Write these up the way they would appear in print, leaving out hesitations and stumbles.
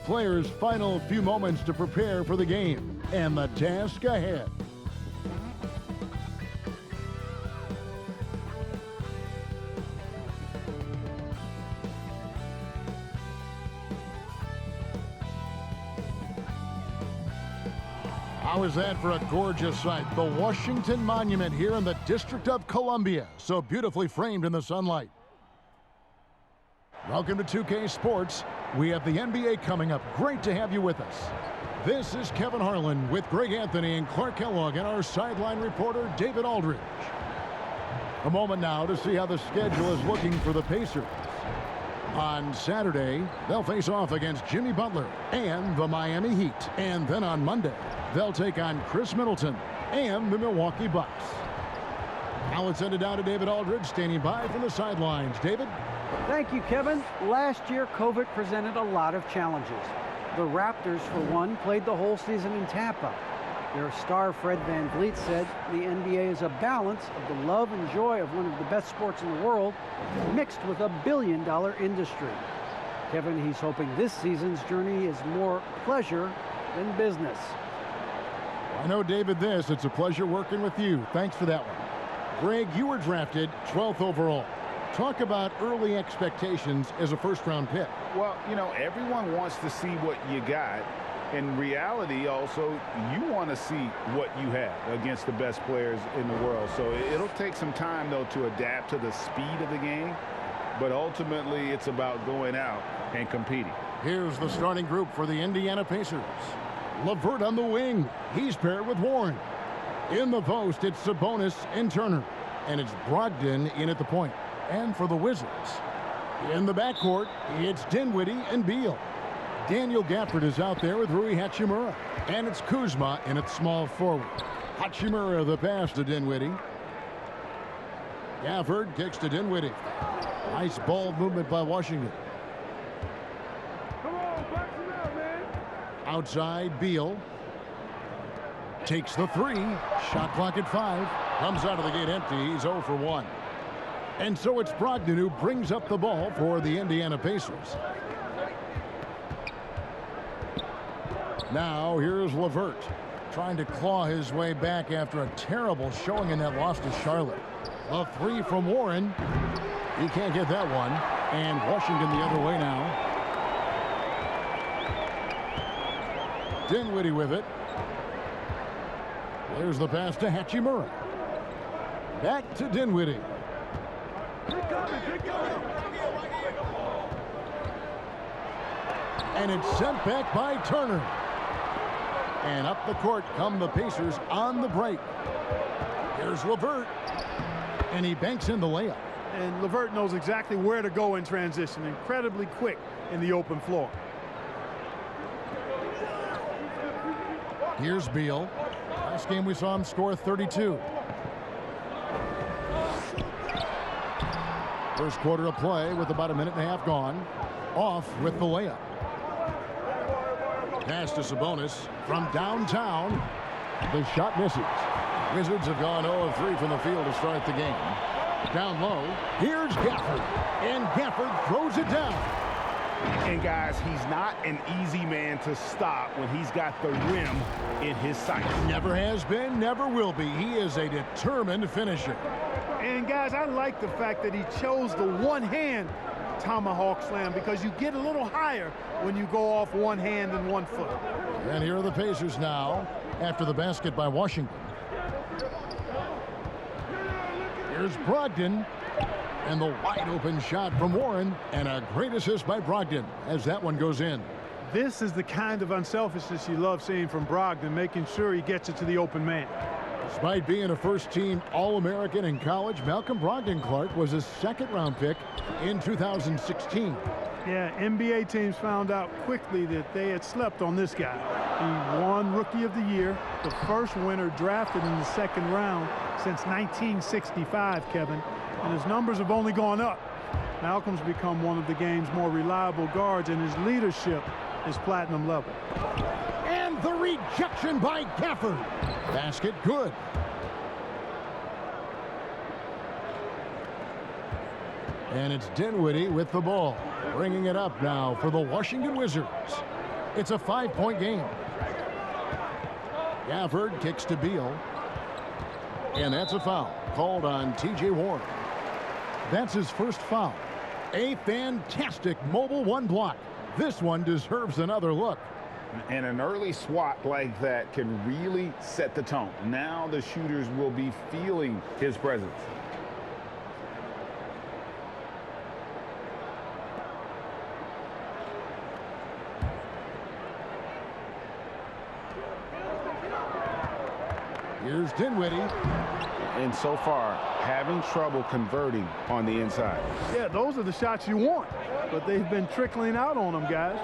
players' final few moments to prepare for the game and the task ahead. How is that for a gorgeous sight? The Washington Monument here in the District of Columbia, so beautifully framed in the sunlight. Welcome to 2K Sports. We have the NBA coming up. Great to have you with us. This is Kevin Harlan with Greg Anthony and Clark Kellogg and our sideline reporter, David Aldridge. A moment now to see how the schedule is looking for the Pacers. On Saturday, they'll face off against Jimmy Butler and the Miami Heat. And then on Monday, they'll take on Chris Middleton and the Milwaukee Bucks. Now let's send it down to David Aldridge, standing by from the sidelines. David? Thank you, Kevin. Last year, COVID presented a lot of challenges. The Raptors, for one, played the whole season in Tampa. Their star Fred VanVleet said the NBA is a balance of the love and joy of one of the best sports in the world, mixed with a billion-dollar industry. Kevin, he's hoping this season's journey is more pleasure than business. I know, David, it's a pleasure working with you. Thanks for that one. Greg, you were drafted 12th overall. Talk about early expectations as a first-round pick. Well, you know, everyone wants to see what you got. In reality, also, you want to see what you have against the best players in the world. So it'll take some time, though, to adapt to the speed of the game. But ultimately, it's about going out and competing. Here's the starting group for the Indiana Pacers. LeVert on the wing. He's paired with Warren. In the post, it's Sabonis and Turner. And it's Brogdon in at the point. And for the Wizards, in the backcourt, it's Dinwiddie and Beal. Daniel Gafford is out there with Rui Hachimura. And it's Kuzma in at small forward. Hachimura the pass to Dinwiddie. Gafford kicks to Dinwiddie. Nice ball movement by Washington. Come on, box it out, man. Outside, Beal. Takes the three. Shot clock at 5. Comes out of the gate empty. He's 0 for 1. And so it's Brogdon who brings up the ball for the Indiana Pacers. Now here's LeVert trying to claw his way back after a terrible showing in that loss to Charlotte. A three from Warren. He can't get that one. And Washington the other way now. Dinwiddie with it. There's the pass to Hachimura. Back to Dinwiddie. And it's sent back by Turner. And up the court come the Pacers on the break. Here's LeVert. And he banks in the layup. And LeVert knows exactly where to go in transition. Incredibly quick in the open floor. Here's Beal. Last game we saw him score 32. First quarter of play with about a minute and a half gone. Off with the layup. Pass to Sabonis from downtown. The shot misses. Wizards have gone 0 of 3 from the field to start the game. Down low. Here's Gafford. And Gafford throws it down. And guys, he's not an easy man to stop when he's got the rim in his sights. Never has been, never will be. He is a determined finisher. And guys, I like the fact that he chose the one-hand tomahawk slam because you get a little higher when you go off one hand and 1 foot. And here are the Pacers now after the basket by Washington. Here's Brogdon. And the wide open shot from Warren. And a great assist by Brogdon as that one goes in. This is the kind of unselfishness you love seeing from Brogdon, making sure he gets it to the open man. Despite being a first-team All-American in college, Malcolm Brogdon, Clark, was a second-round pick in 2016. Yeah, NBA teams found out quickly that they had slept on this guy. He won Rookie of the Year, the first winner drafted in the second round since 1965, Kevin. And his numbers have only gone up. Malcolm's become one of the game's more reliable guards, and his leadership is platinum level. And the rejection by Gafford. Basket good. And it's Dinwiddie with the ball. Bringing it up now for the Washington Wizards. It's a 5-point game. Gafford kicks to Beal. And that's a foul called on T.J. Warren. That's his first foul. A fantastic mobile one block. This one deserves another look. And an early swat like that can really set the tone. Now the shooters will be feeling his presence. Here's Dinwiddie. And so far, having trouble converting on the inside. Yeah, those are the shots you want, but they've been trickling out on them, guys.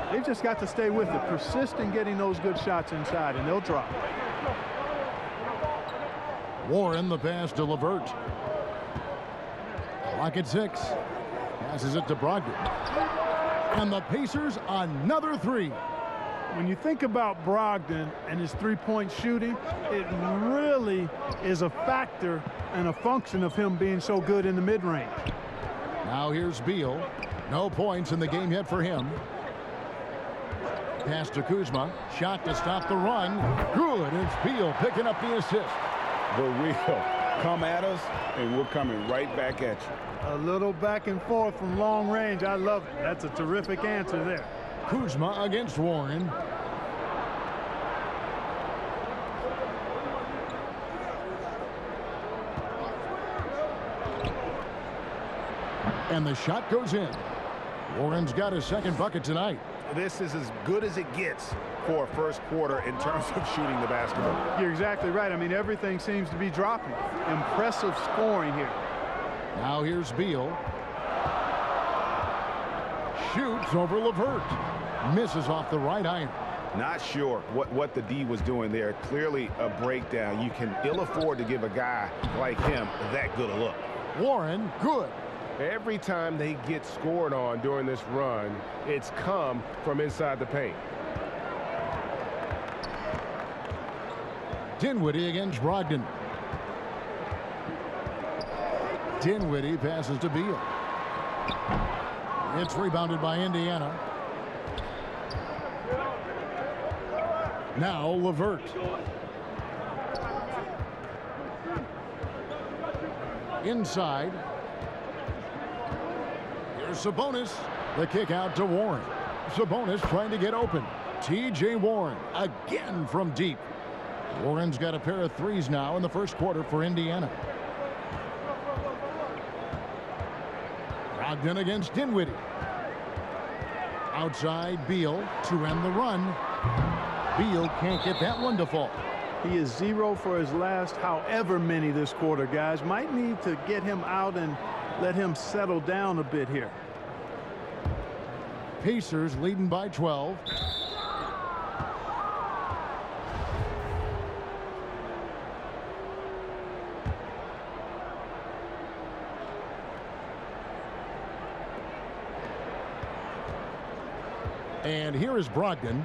They've just got to stay with it. Persist in getting those good shots inside, and they'll drop. Warren, the pass to LeVert. Clock at 6. Passes it to Brogdon. And the Pacers another three. When you think about Brogdon and his three-point shooting, it really is a factor and a function of him being so good in the mid-range. Now here's Beal. No points in the game yet for him. Pass to Kuzma. Shot to stop the run. Good. It's Beal picking up the assist. The wheel come at us, and we're coming right back at you. A little back and forth from long range. I love it. That's a terrific answer there. Kuzma against Warren. And the shot goes in. Warren's got his second bucket tonight. This is as good as it gets for a first quarter in terms of shooting the basketball. You're exactly right. I mean, everything seems to be dropping. Impressive scoring here. Now here's Beal. Shoots over LeVert. Misses off the right iron. Not sure what the D was doing there. Clearly a breakdown. You can ill afford to give a guy like him that good a look. Warren, good. Every time they get scored on during this run, it's come from inside the paint. Dinwiddie against Brogdon. Dinwiddie passes to Beal. It's rebounded by Indiana. Now LeVert. Inside. Here's Sabonis. The kick out to Warren. Sabonis trying to get open. T.J. Warren again from deep. Warren's got a pair of threes now in the first quarter for Indiana. Brogdon against Dinwiddie. Outside Beal to end the run. Beal can't get that one to fall. He is 0 for his last however many this quarter, guys. Might need to get him out and let him settle down a bit here. Pacers leading by 12. And here is Brogdon.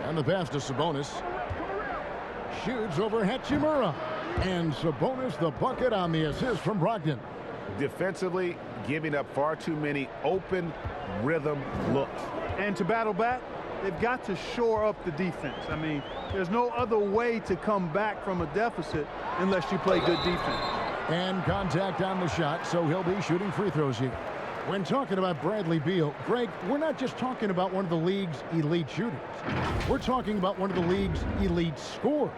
And the pass to Sabonis. Shoots over Hachimura. And Sabonis the bucket on the assist from Brogdon. Defensively, giving up far too many open rhythm looks. And to battle back, they've got to shore up the defense. I mean, there's no other way to come back from a deficit unless you play good defense. And contact on the shot, so he'll be shooting free throws here. When talking about Bradley Beal, Greg, we're not just talking about one of the league's elite shooters. We're talking about one of the league's elite scorers.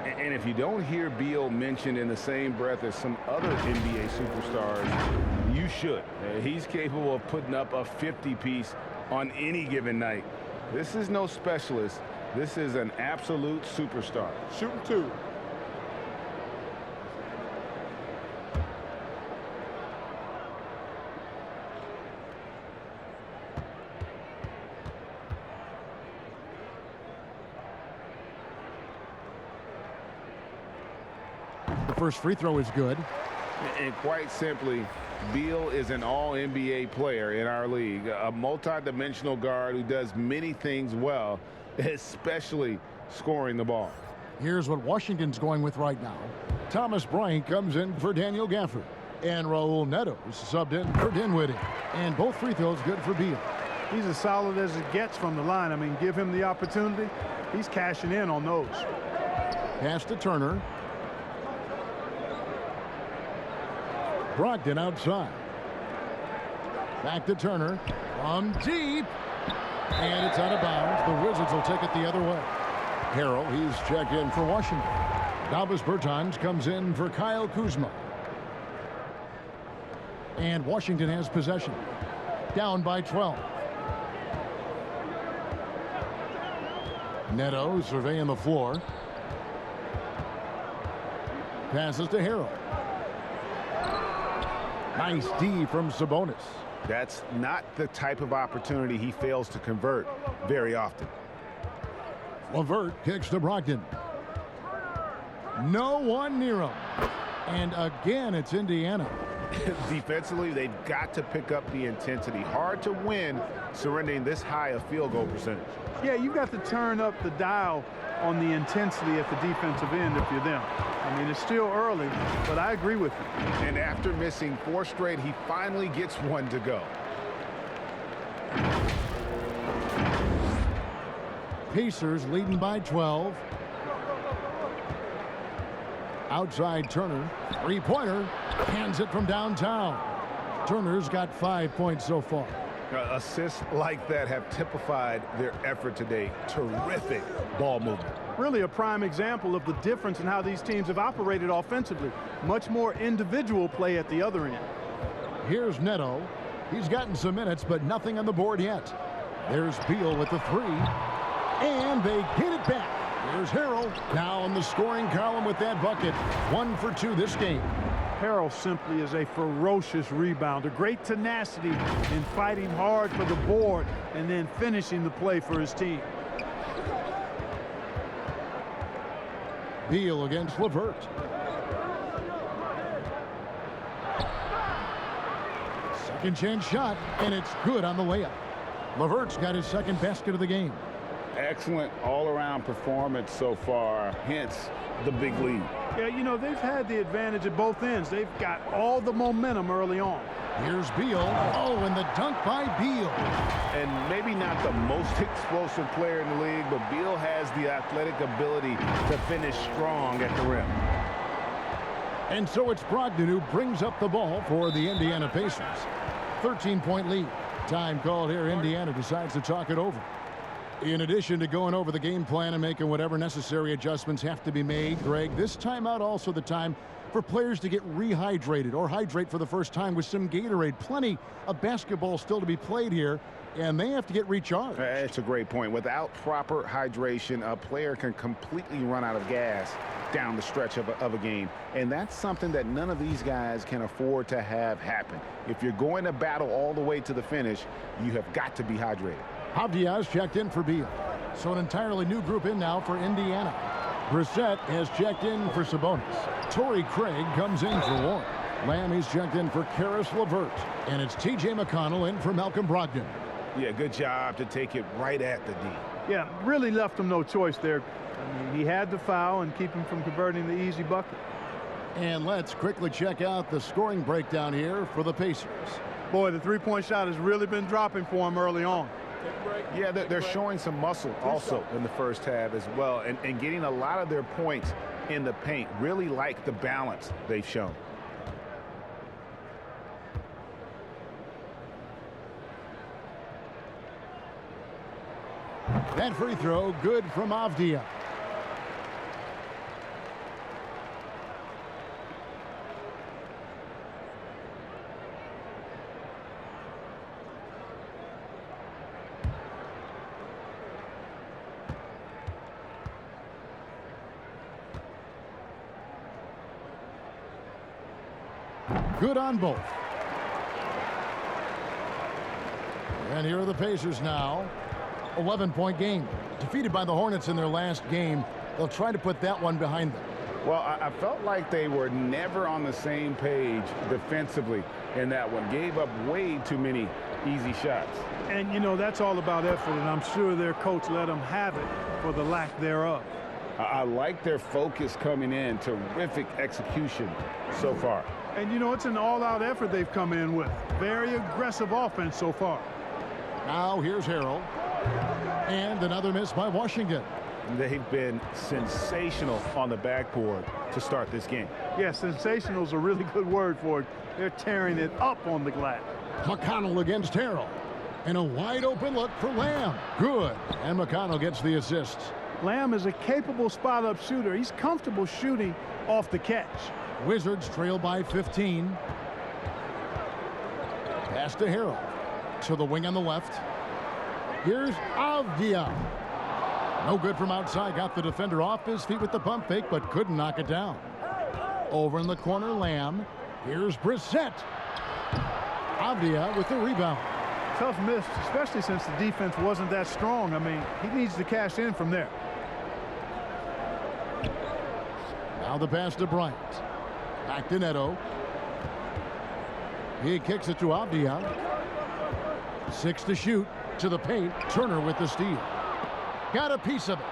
And if you don't hear Beal mentioned in the same breath as some other NBA superstars, you should. He's capable of putting up a 50-piece on any given night. This is no specialist. This is an absolute superstar. Shooting two. The first free throw is good. And quite simply, Beal is an all-NBA player in our league, a multi-dimensional guard who does many things well, especially scoring the ball. Here's what Washington's going with right now. Thomas Bryant comes in for Daniel Gafford. And Raul Neto is subbed in for Dinwiddie. And both free throws good for Beal. He's as solid as it gets from the line. I mean, give him the opportunity. He's cashing in on those. Pass to Turner. Brogdon outside. Back to Turner. From deep. And it's out of bounds. The Wizards will take it the other way. Harrell, he's checked in for Washington. Davis Bertans comes in for Kyle Kuzma. And Washington has possession. Down by 12. Neto surveying the floor. Passes to Harrell. Nice D from Sabonis. That's not the type of opportunity he fails to convert very often. LeVert kicks to Brogdon. No one near him. And again, it's Indiana. Defensively, they've got to pick up the intensity. Hard to win surrendering this high a field goal percentage. Yeah, you've got to turn up the dial on the intensity at the defensive end if you're them. I mean, it's still early, but I agree with you. And after missing 4 straight, he finally gets one to go. Pacers leading by 12. Outside Turner. Three-pointer. Hands it from downtown. Turner's got 5 points so far. Assists like that have typified their effort today. Terrific ball movement. Really a prime example of the difference in how these teams have operated offensively. Much more individual play at the other end. Here's Neto. He's gotten some minutes, but nothing on the board yet. There's Beal with the three. And they get it back. Here's Harrell now in the scoring column with that bucket. 1 for 2 this game. Harrell simply is a ferocious rebounder. Great tenacity in fighting hard for the board and then finishing the play for his team. Beal against LeVert. Second chance shot, and it's good on the layup. LeVert's got his second basket of the game. Excellent all-around performance so far, hence the big lead. Yeah, you know, they've had the advantage at both ends. They've got all the momentum early on. Here's Beal. Oh, and the dunk by Beal. And maybe not the most explosive player in the league, but Beal has the athletic ability to finish strong at the rim. And so it's Brogdon who brings up the ball for the Indiana Pacers. 13-point lead. Time called here. Indiana decides to talk it over. In addition to going over the game plan and making whatever necessary adjustments have to be made, Greg, this timeout also the time for players to get rehydrated or hydrate for the first time with some Gatorade. Plenty of basketball still to be played here, and they have to get recharged. That's a great point. Without proper hydration, a player can completely run out of gas down the stretch of a game. And that's something that none of these guys can afford to have happen. If you're going to battle all the way to the finish, you have got to be hydrated. Diaz checked in for Beal. So an entirely new group in now for Indiana. Brissett has checked in for Sabonis. Torrey Craig comes in for Warren. Lamb is checked in for Karis LeVert. And it's T.J. McConnell in for Malcolm Brogdon. Yeah, good job to take it right at the D. Yeah, really left him no choice there. I mean, he had the foul and keep him from converting the easy bucket. And let's quickly check out the scoring breakdown here for the Pacers. Boy, the three-point shot has really been dropping for him early on. Yeah, they're showing some muscle also in the first half as well, and getting a lot of their points in the paint. Really like the balance they've shown. That free throw good from Avdia. Good on both. And here are the Pacers now. 11-point game. Defeated by the Hornets in their last game. They'll try to put that one behind them. Well, I felt like they were never on the same page defensively in that one. Gave up way too many easy shots. And, you know, that's all about effort, and I'm sure their coach let them have it for the lack thereof. I like their focus coming in. Terrific execution so far. And, you know, it's an all-out effort they've come in with. Very aggressive offense so far. Now here's Harrell. And another miss by Washington. They've been sensational on the backboard to start this game. Yeah, sensational is a really good word for it. They're tearing it up on the glass. McConnell against Harrell. And a wide open look for Lamb. Good. And McConnell gets the assist. Lamb is a capable spot-up shooter. He's comfortable shooting off the catch. Wizards trail by 15. Pass to Harrell. To the wing on the left. Here's Avdia. No good from outside. Got the defender off his feet with the pump fake, but couldn't knock it down. Over in the corner, Lamb. Here's Brissett. Avdia with the rebound. Tough miss, especially since the defense wasn't that strong. I mean, he needs to cash in from there. Now the pass to Bryant. Back to Neto. He kicks it to Avdia. 6 to shoot. To the paint. Turner with the steal. Got a piece of it.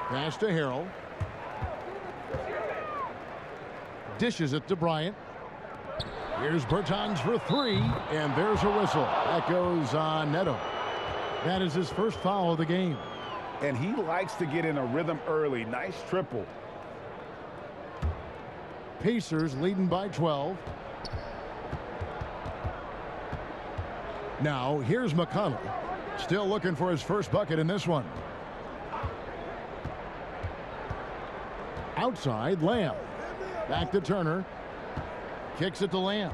Pass to Harrell. Dishes it to Bryant. Here's Bertans for 3, and there's a whistle. That goes on Neto. That is his first foul of the game. And he likes to get in a rhythm early. Nice triple. Pacers leading by 12. Now here's McConnell. Still looking for his first bucket in this one. Outside, Lamb. Back to Turner. Kicks it to Lamb.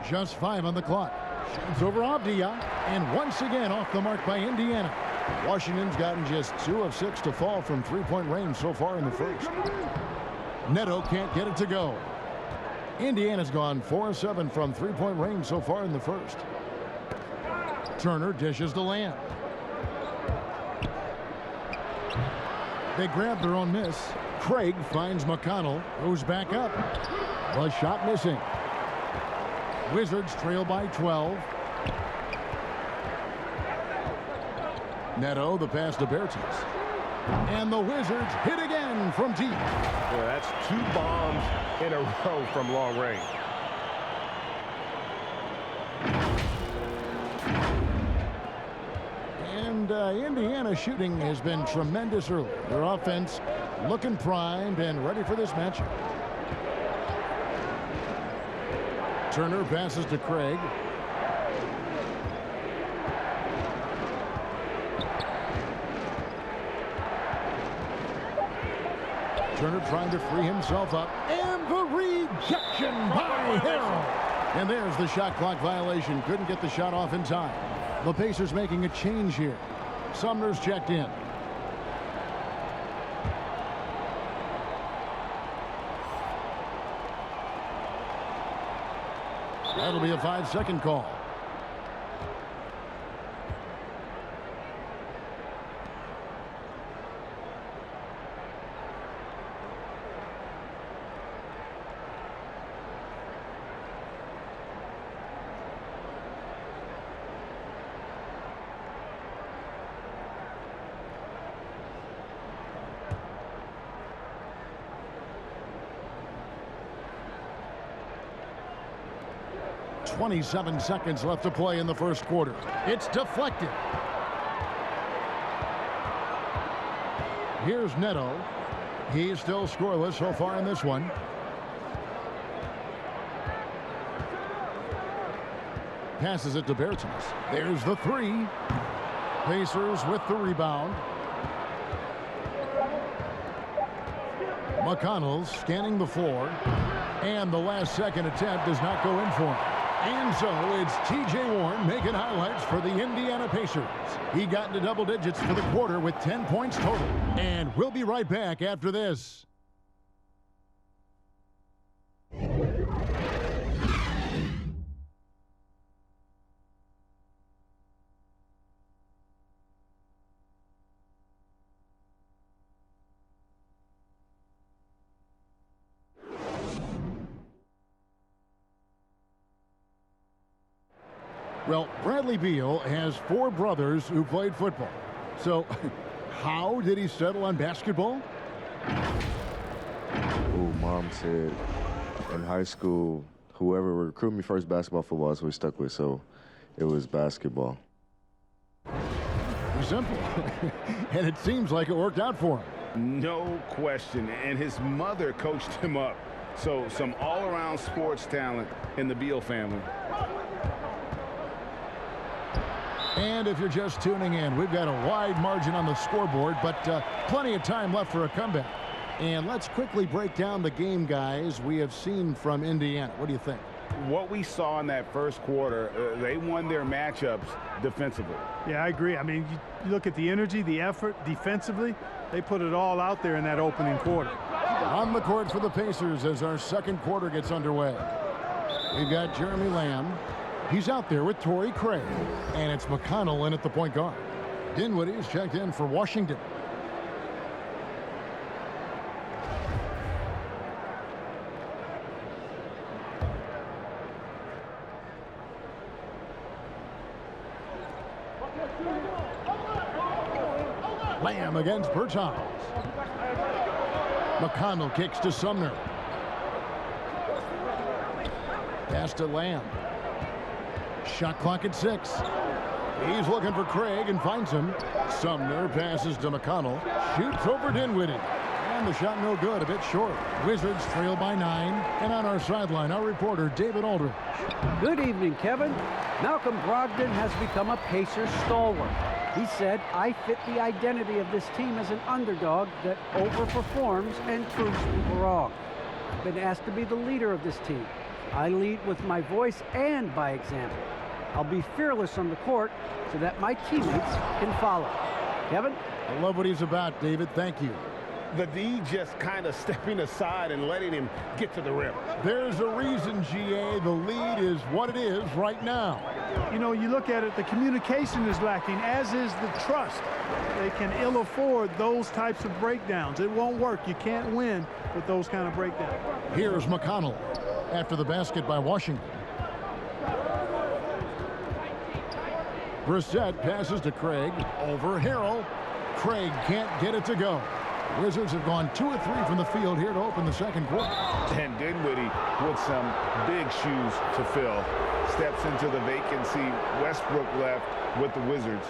Just 5 on the clock. Shoots over Avdia. And once again off the mark by Indiana. Washington's gotten just 2 of 6 to fall from three-point range so far in the first. Neto can't get it to go. Indiana's gone 4 of 7 from three-point range so far in the first. Turner dishes to Lamb. They grab their own miss. Craig finds McConnell, goes back up. The shot missing. Wizards trail by 12. Neto, the pass to Bertans. And the Wizards hit again from deep. Yeah, that's 2 bombs in a row from long range. And Indiana shooting has been tremendous early. Their offense looking primed and ready for this matchup. Turner passes to Craig. Turner trying to free himself up. And the rejection by Harrell. And there's the shot clock violation. Couldn't get the shot off in time. The Pacers making a change here. Sumner's checked in. That'll be a 5-second call. .27 seconds left to play in the first quarter. It's deflected. Here's Neto. He's still scoreless so far in this one. Passes it to Bertans. There's the 3. Pacers with the rebound. McConnell's scanning the floor. And the last second attempt does not go in for him. And so it's T.J. Warren making highlights for the Indiana Pacers. He got into double digits for the quarter with 10 points total. And we'll be right back after this. Well, Bradley Beal has 4 brothers who played football. So How did he settle on basketball? Oh, Mom said in high school, whoever recruited me first, basketball, football, that's what we stuck with. So it was basketball. Simple. And it seems like it worked out for him. No question. And his mother coached him up. So some all-around sports talent in the Beal family. And if you're just tuning in, we've got a wide margin on the scoreboard, but plenty of time left for a comeback. And let's quickly break down the game, guys, we have seen from Indiana. What do you think? What we saw in that first quarter, they won their matchups defensively. Yeah, I agree. I mean, you look at the energy, the effort defensively, they put it all out there in that opening quarter. On the court for the Pacers as our second quarter gets underway. We've got Jeremy Lamb. He's out there with Torrey Craig. And it's McConnell in at the point guard. Dinwiddie's checked in for Washington. Lamb against Bertans. McConnell kicks to Sumner. Pass to Lamb. Shot clock at 6. He's looking for Craig and finds him. Sumner passes to McConnell. Shoots over Dinwiddie. And the shot no good, a bit short. Wizards trail by 9. And on our sideline, our reporter, David Aldridge. Good evening, Kevin. Malcolm Brogdon has become a Pacers stalwart. He said, I fit the identity of this team as an underdog that overperforms and proves people wrong. I've been asked to be the leader of this team. I lead with my voice and by example. I'll be fearless on the court so that my teammates can follow. Kevin? I love what he's about, David. Thank you. The D just kind of stepping aside and letting him get to the rim. There's a reason, GA. The lead is what it is right now. You know, you look at it, the communication is lacking, as is the trust. They can ill afford those types of breakdowns. It won't work. You can't win with those kind of breakdowns. Here's McConnell after the basket by Washington. Brissett passes to Craig. Over Harrell. Craig can't get it to go. Wizards have gone 2 of 3 from the field here to open the second quarter. And Dinwiddie with some big shoes to fill. Steps into the vacancy. Westbrook left with the Wizards.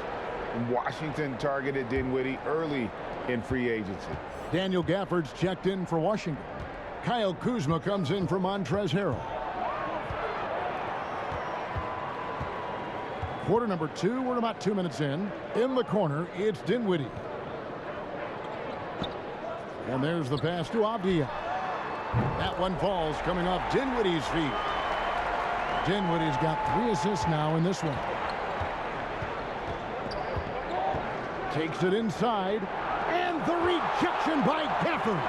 Washington targeted Dinwiddie early in free agency. Daniel Gafford's checked in for Washington. Kyle Kuzma comes in for Montrezl Harrell. Quarter number 2, we're about 2 minutes in. In the corner, it's Dinwiddie. And there's the pass to Avdia. That one falls coming off Dinwiddie's feet. Dinwiddie's got 3 assists now in this one. Takes it inside. And the rejection by Gafford.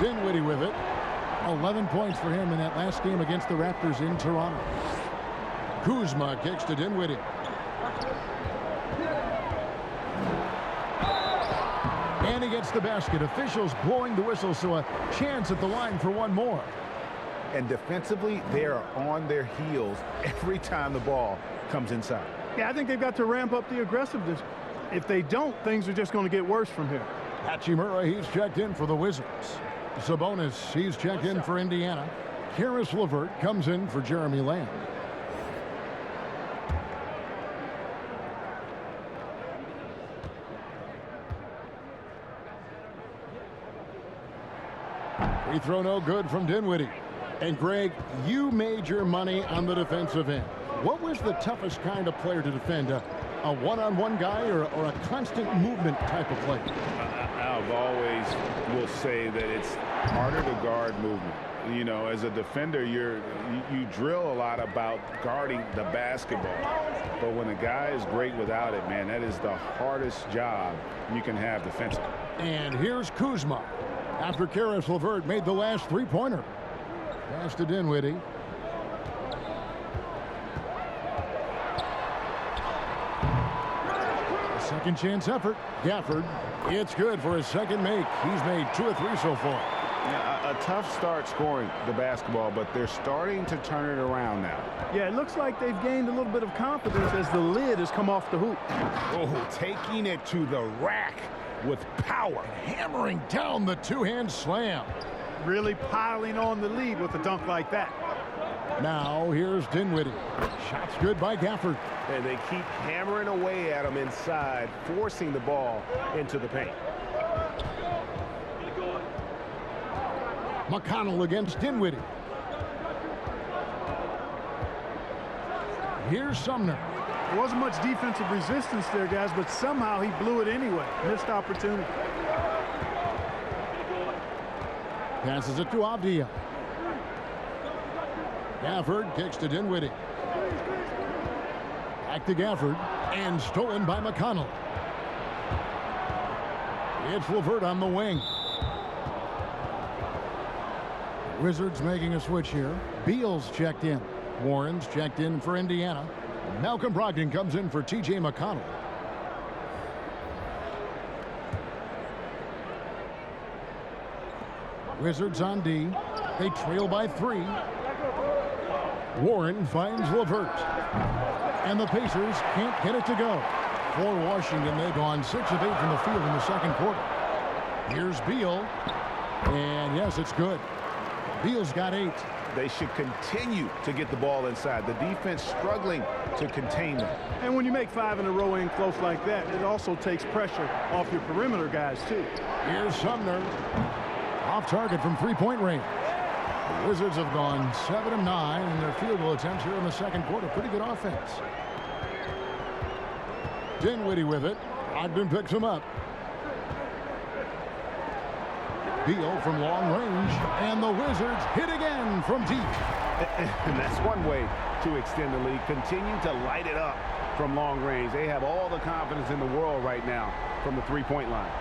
Dinwiddie with it. 11 points for him in that last game against the Raptors in Toronto. Kuzma kicks to Dinwiddie. And he gets the basket. Officials blowing the whistle, so a chance at the line for one more. And defensively, they are on their heels every time the ball comes inside. Yeah, I think they've got to ramp up the aggressiveness. If they don't, things are just going to get worse from here. Hachimura, he's checked in for the Wizards. Sabonis, he's checked in for Indiana. Karis LeVert comes in for Jeremy Lamb. Free throw no good from Dinwiddie. And Greg, you made your money on the defensive end. What was the toughest kind of player to defend? A one-on-one guy or a constant movement type of player? I've always will say that it's harder to guard movement. You know, as a defender, you drill a lot about guarding the basketball. But when a guy is great without it, man, that is the hardest job you can have defensively. And here's Kuzma after Karis LeVert made the last three-pointer. Pass to Dinwiddie. Second chance effort. Gafford. It's good for his second make. He's made 2 of 3 so far. Yeah, a tough start scoring the basketball, but they're starting to turn it around now. Yeah, it looks like they've gained a little bit of confidence as the lid has come off the hoop. Oh, taking it to the rack with power. Hammering down the two-hand slam. Really piling on the lead with a dunk like that. Now here's Dinwiddie. Shot's good by Gafford. And they keep hammering away at him inside, forcing the ball into the paint. McConnell against Dinwiddie. Here's Sumner. There wasn't much defensive resistance there, guys, but somehow he blew it anyway. Missed opportunity. Passes it to Avdia. Gafford kicks to Dinwiddie. Back to Gafford, and stolen by McConnell. It's LeVert on the wing. Wizards making a switch here. Beal's checked in. Warren's checked in for Indiana. Malcolm Brogdon comes in for T.J. McConnell. Wizards on D. They trail by 3. Warren finds LeVert. And the Pacers can't get it to go. For Washington, they've gone 6 of 8 from the field in the second quarter. Here's Beal. And yes, it's good. Beal's got 8. They should continue to get the ball inside. The defense struggling to contain them. And when you make 5 in a row in close like that, it also takes pressure off your perimeter guys, too. Here's Sumner. Off target from three-point range. The Wizards have gone 7 of 9 in their field goal attempts here in the second quarter. Pretty good offense. Dinwiddie with it. Ogden picks him up. Beal from long range, and the Wizards hit again from deep. And that's one way to extend the lead. Continue to light it up from long range. They have all the confidence in the world right now from the three-point line.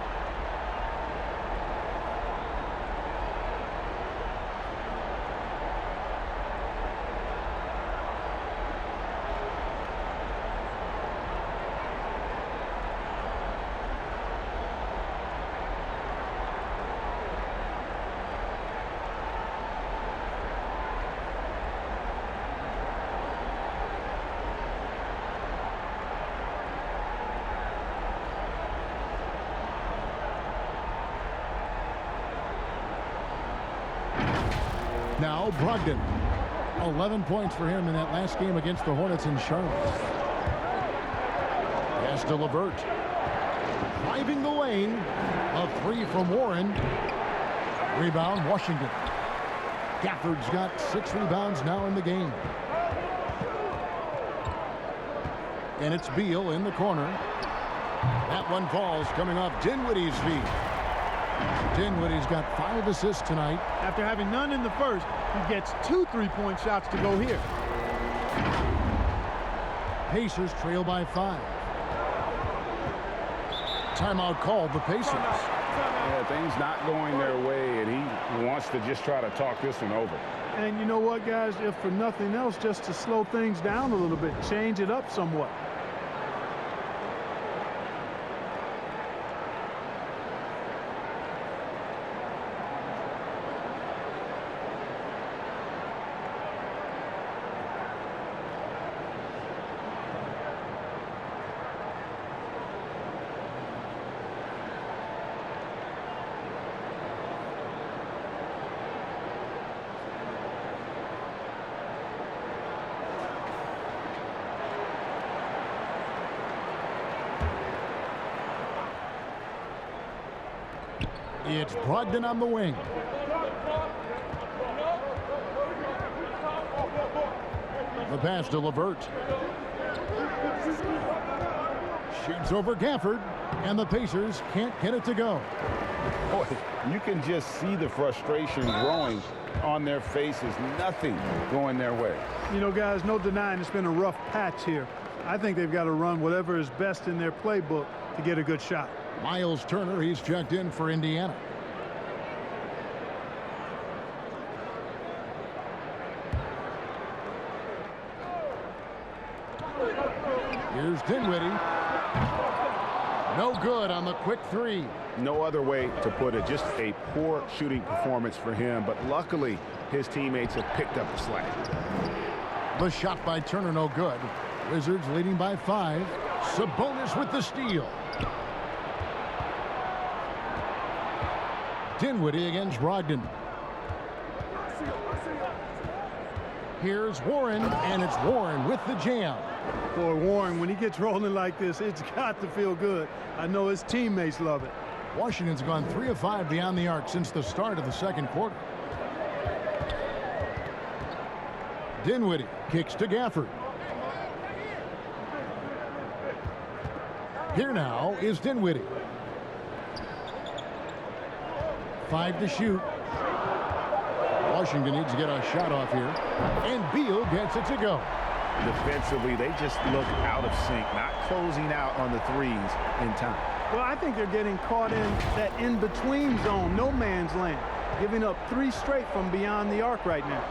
Now Brogdon. 11 points for him in that last game against the Hornets in Charlotte. Pass to LeVert. Driving the lane. A 3 from Warren. Rebound Washington. Gafford's got 6 rebounds now in the game. And it's Beal in the corner. That one falls coming off Dinwiddie's feet. Dinwiddie's got 5 assists tonight. After having none in the first, he gets 2 3-point shots to go here. Pacers trail by 5. Timeout called the Pacers. Yeah, things not going their way, and he wants to just try to talk this one over. And you know what, guys? If for nothing else, just to slow things down a little bit, change it up somewhat. It's Brogdon on the wing. The pass to LeVert. Shoots over Gafford, and the Pacers can't get it to go. Boy, you can just see the frustration growing on their faces. Nothing going their way. You know, guys, no denying it's been a rough patch here. I think they've got to run whatever is best in their playbook to get a good shot. Miles Turner, he's checked in for Indiana. Here's Dinwiddie. No good on the quick three. No other way to put it. Just a poor shooting performance for him. But luckily, his teammates have picked up the slack. The shot by Turner, no good. Wizards leading by 5. Sabonis with the steal. Dinwiddie against Brogdon. Here's Warren, and it's Warren with the jam. Boy, Warren, when he gets rolling like this, it's got to feel good. I know his teammates love it. Washington's gone 3 of 5 beyond the arc since the start of the second quarter. Dinwiddie kicks to Gafford. Here now is Dinwiddie. 5 to shoot. Washington needs to get a shot off here. And Beal gets it to go. Defensively, they just look out of sync, not closing out on the threes in time. Well, I think they're getting caught in that in-between zone, no man's land, giving up 3 straight from beyond the arc right now.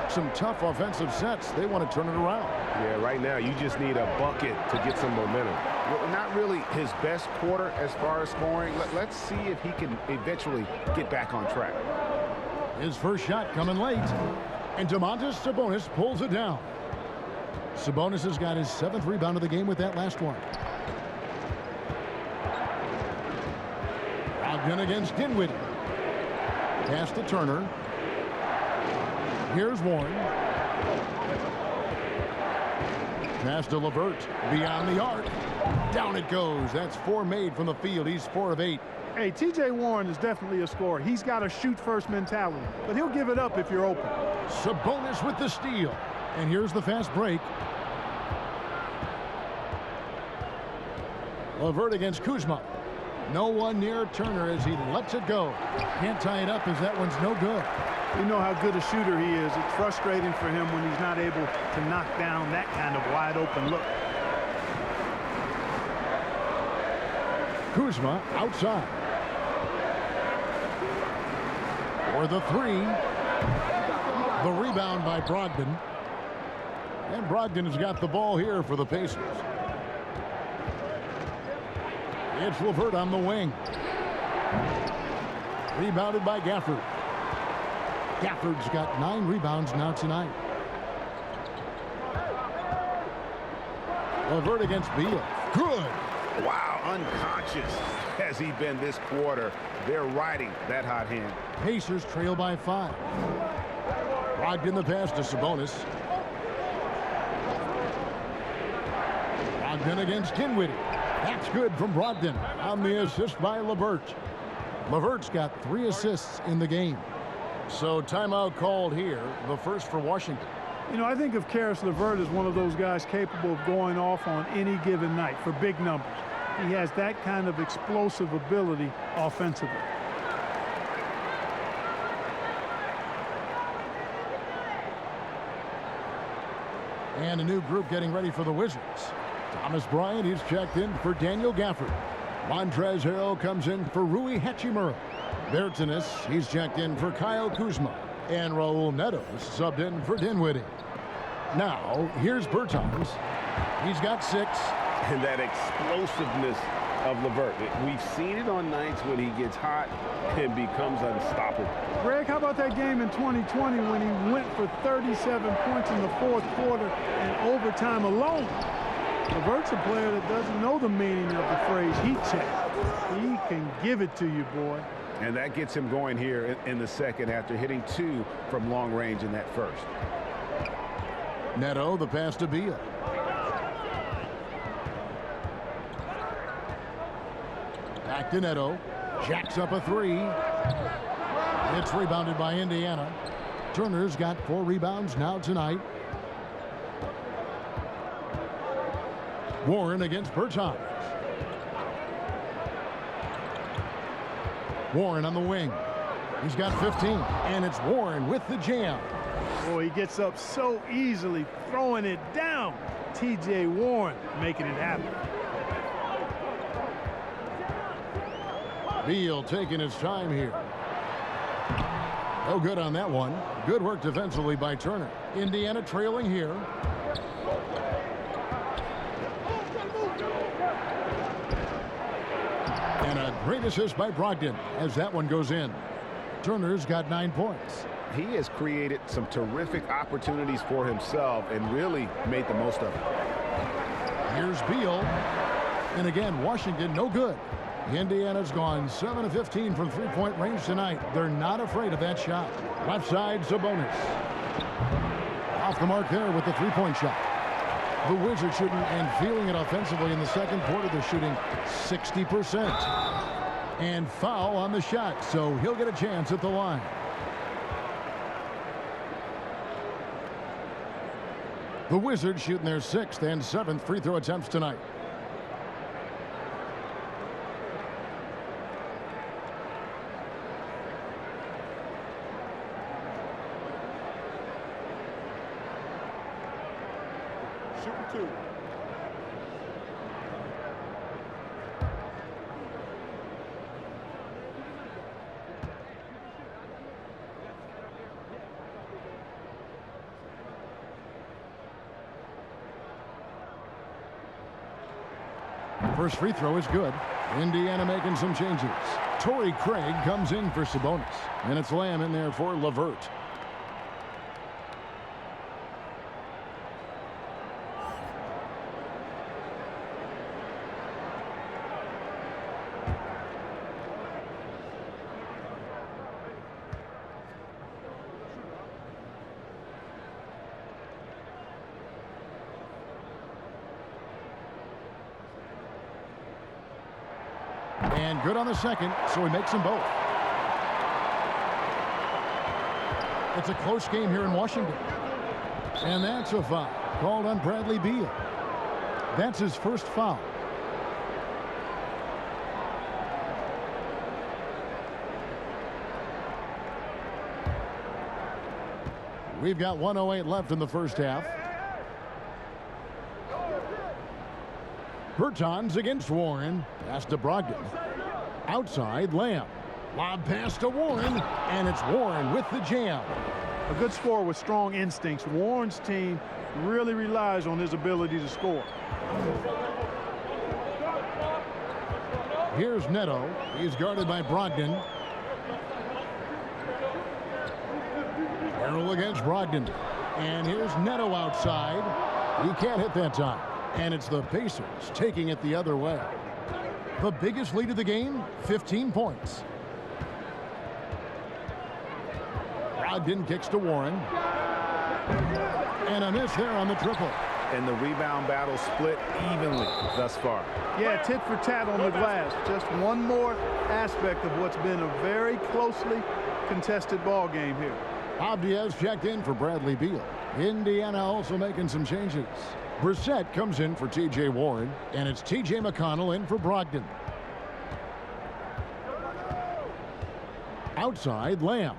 Some tough offensive sets. They want to turn it around. Yeah, right now you just need a bucket to get some momentum. Well, not really his best quarter as far as scoring. Let's see if he can eventually get back on track. His first shot coming late. And Domantas Sabonis pulls it down. Sabonis has got his 7th rebound of the game with that last one. Brogdon against Dinwiddie. Pass to Turner. Here's Warren. Pass to LeVert. Beyond the arc. Down it goes. That's 4 made from the field. He's 4 of 8. Hey, T.J. Warren is definitely a scorer. He's got a shoot-first mentality, but he'll give it up if you're open. Sabonis with the steal. And here's the fast break. LeVert against Kuzma. No one near Turner as he lets it go. Can't tie it up as that one's no good. You know how good a shooter he is. It's frustrating for him when he's not able to knock down that kind of wide-open look. Kuzma outside. For the 3. The rebound by Brogdon. And Brogdon has got the ball here for the Pacers. It's LeVert on the wing. Rebounded by Gafford. Gafford's got 9 rebounds now tonight. LeVert against Beal. Good. Wow, unconscious has he been this quarter. They're riding that hot hand. Pacers trail by 5. Brogdon the pass to Sabonis. Brogdon against Dinwiddie. That's good from Brogdon on the assist by LeVert. LeVert's got 3 assists in the game. So timeout called here, the first for Washington. You know, I think of Karis LeVert as one of those guys capable of going off on any given night for big numbers. He has that kind of explosive ability offensively. And a new group getting ready for the Wizards. Thomas Bryant, he's checked in for Daniel Gafford. Montrezl Harrell comes in for Rui Hachimura. Bertanis, he's checked in for Kyle Kuzma. And Raul Neto subbed in for Dinwiddie. Now, here's Bertans. He's got 6. And that explosiveness of LeVert. We've seen it on nights when he gets hot and becomes unstoppable. Greg, how about that game in 2020 when he went for 37 points in the 4th quarter and overtime alone? LeVert's a player that doesn't know the meaning of the phrase heat check. He can give it to you, boy. And that gets him going here in the second after hitting 2 from long range in that first. Neto, the pass to Beal. Back to Neto. Jacks up a 3. It's rebounded by Indiana. Turner's got 4 rebounds now tonight. Warren against Bertans. Warren on the wing. He's got 15, and it's Warren with the jam. Boy, he gets up so easily, throwing it down. T.J. Warren making it happen. Beal taking his time here. No good on that one. Good work defensively by Turner. Indiana trailing here. Great assist by Brogdon as that one goes in. Turner's got 9 points. He has created some terrific opportunities for himself and really made the most of it. Here's Beal. And again, Washington no good. Indiana's gone 7 of 15 from three-point range tonight. They're not afraid of that shot. Left side, Sabonis. Off the mark there with the three-point shot. The Wizards shooting and feeling it offensively in the second quarter. They're shooting 60%. And foul on the shot, so he'll get a chance at the line. The Wizards shooting their 6th and 7th free throw attempts tonight. Shooting 2. First free throw is good. Indiana making some changes. Torrey Craig comes in for Sabonis. And it's Lamb in there for LeVert. And good on the second, so he makes them both. It's a close game here in Washington. And that's a foul called on Bradley Beal. That's his first foul. We've got 1:08 left in the first half. Bertans against Warren. Pass to Brogdon. Outside, Lamb. Lob pass to Warren, and it's Warren with the jam. A good scorer with strong instincts. Warren's team really relies on his ability to score. Here's Neto. He's guarded by Brogdon. Harrell against Brogdon. And here's Neto outside. He can't hit that time. And it's the Pacers taking it the other way. The biggest lead of the game, 15 points. Brogdon kicks to Warren. And a miss there on the triple. And the rebound battle split evenly thus far. Yeah, tit for tat on the glass. Just one more aspect of what's been a very closely contested ball game here. Abdias checked in for Bradley Beal. Indiana also making some changes. Brissett comes in for T.J. Warren, and it's T.J. McConnell in for Brogdon. Outside, Lamb.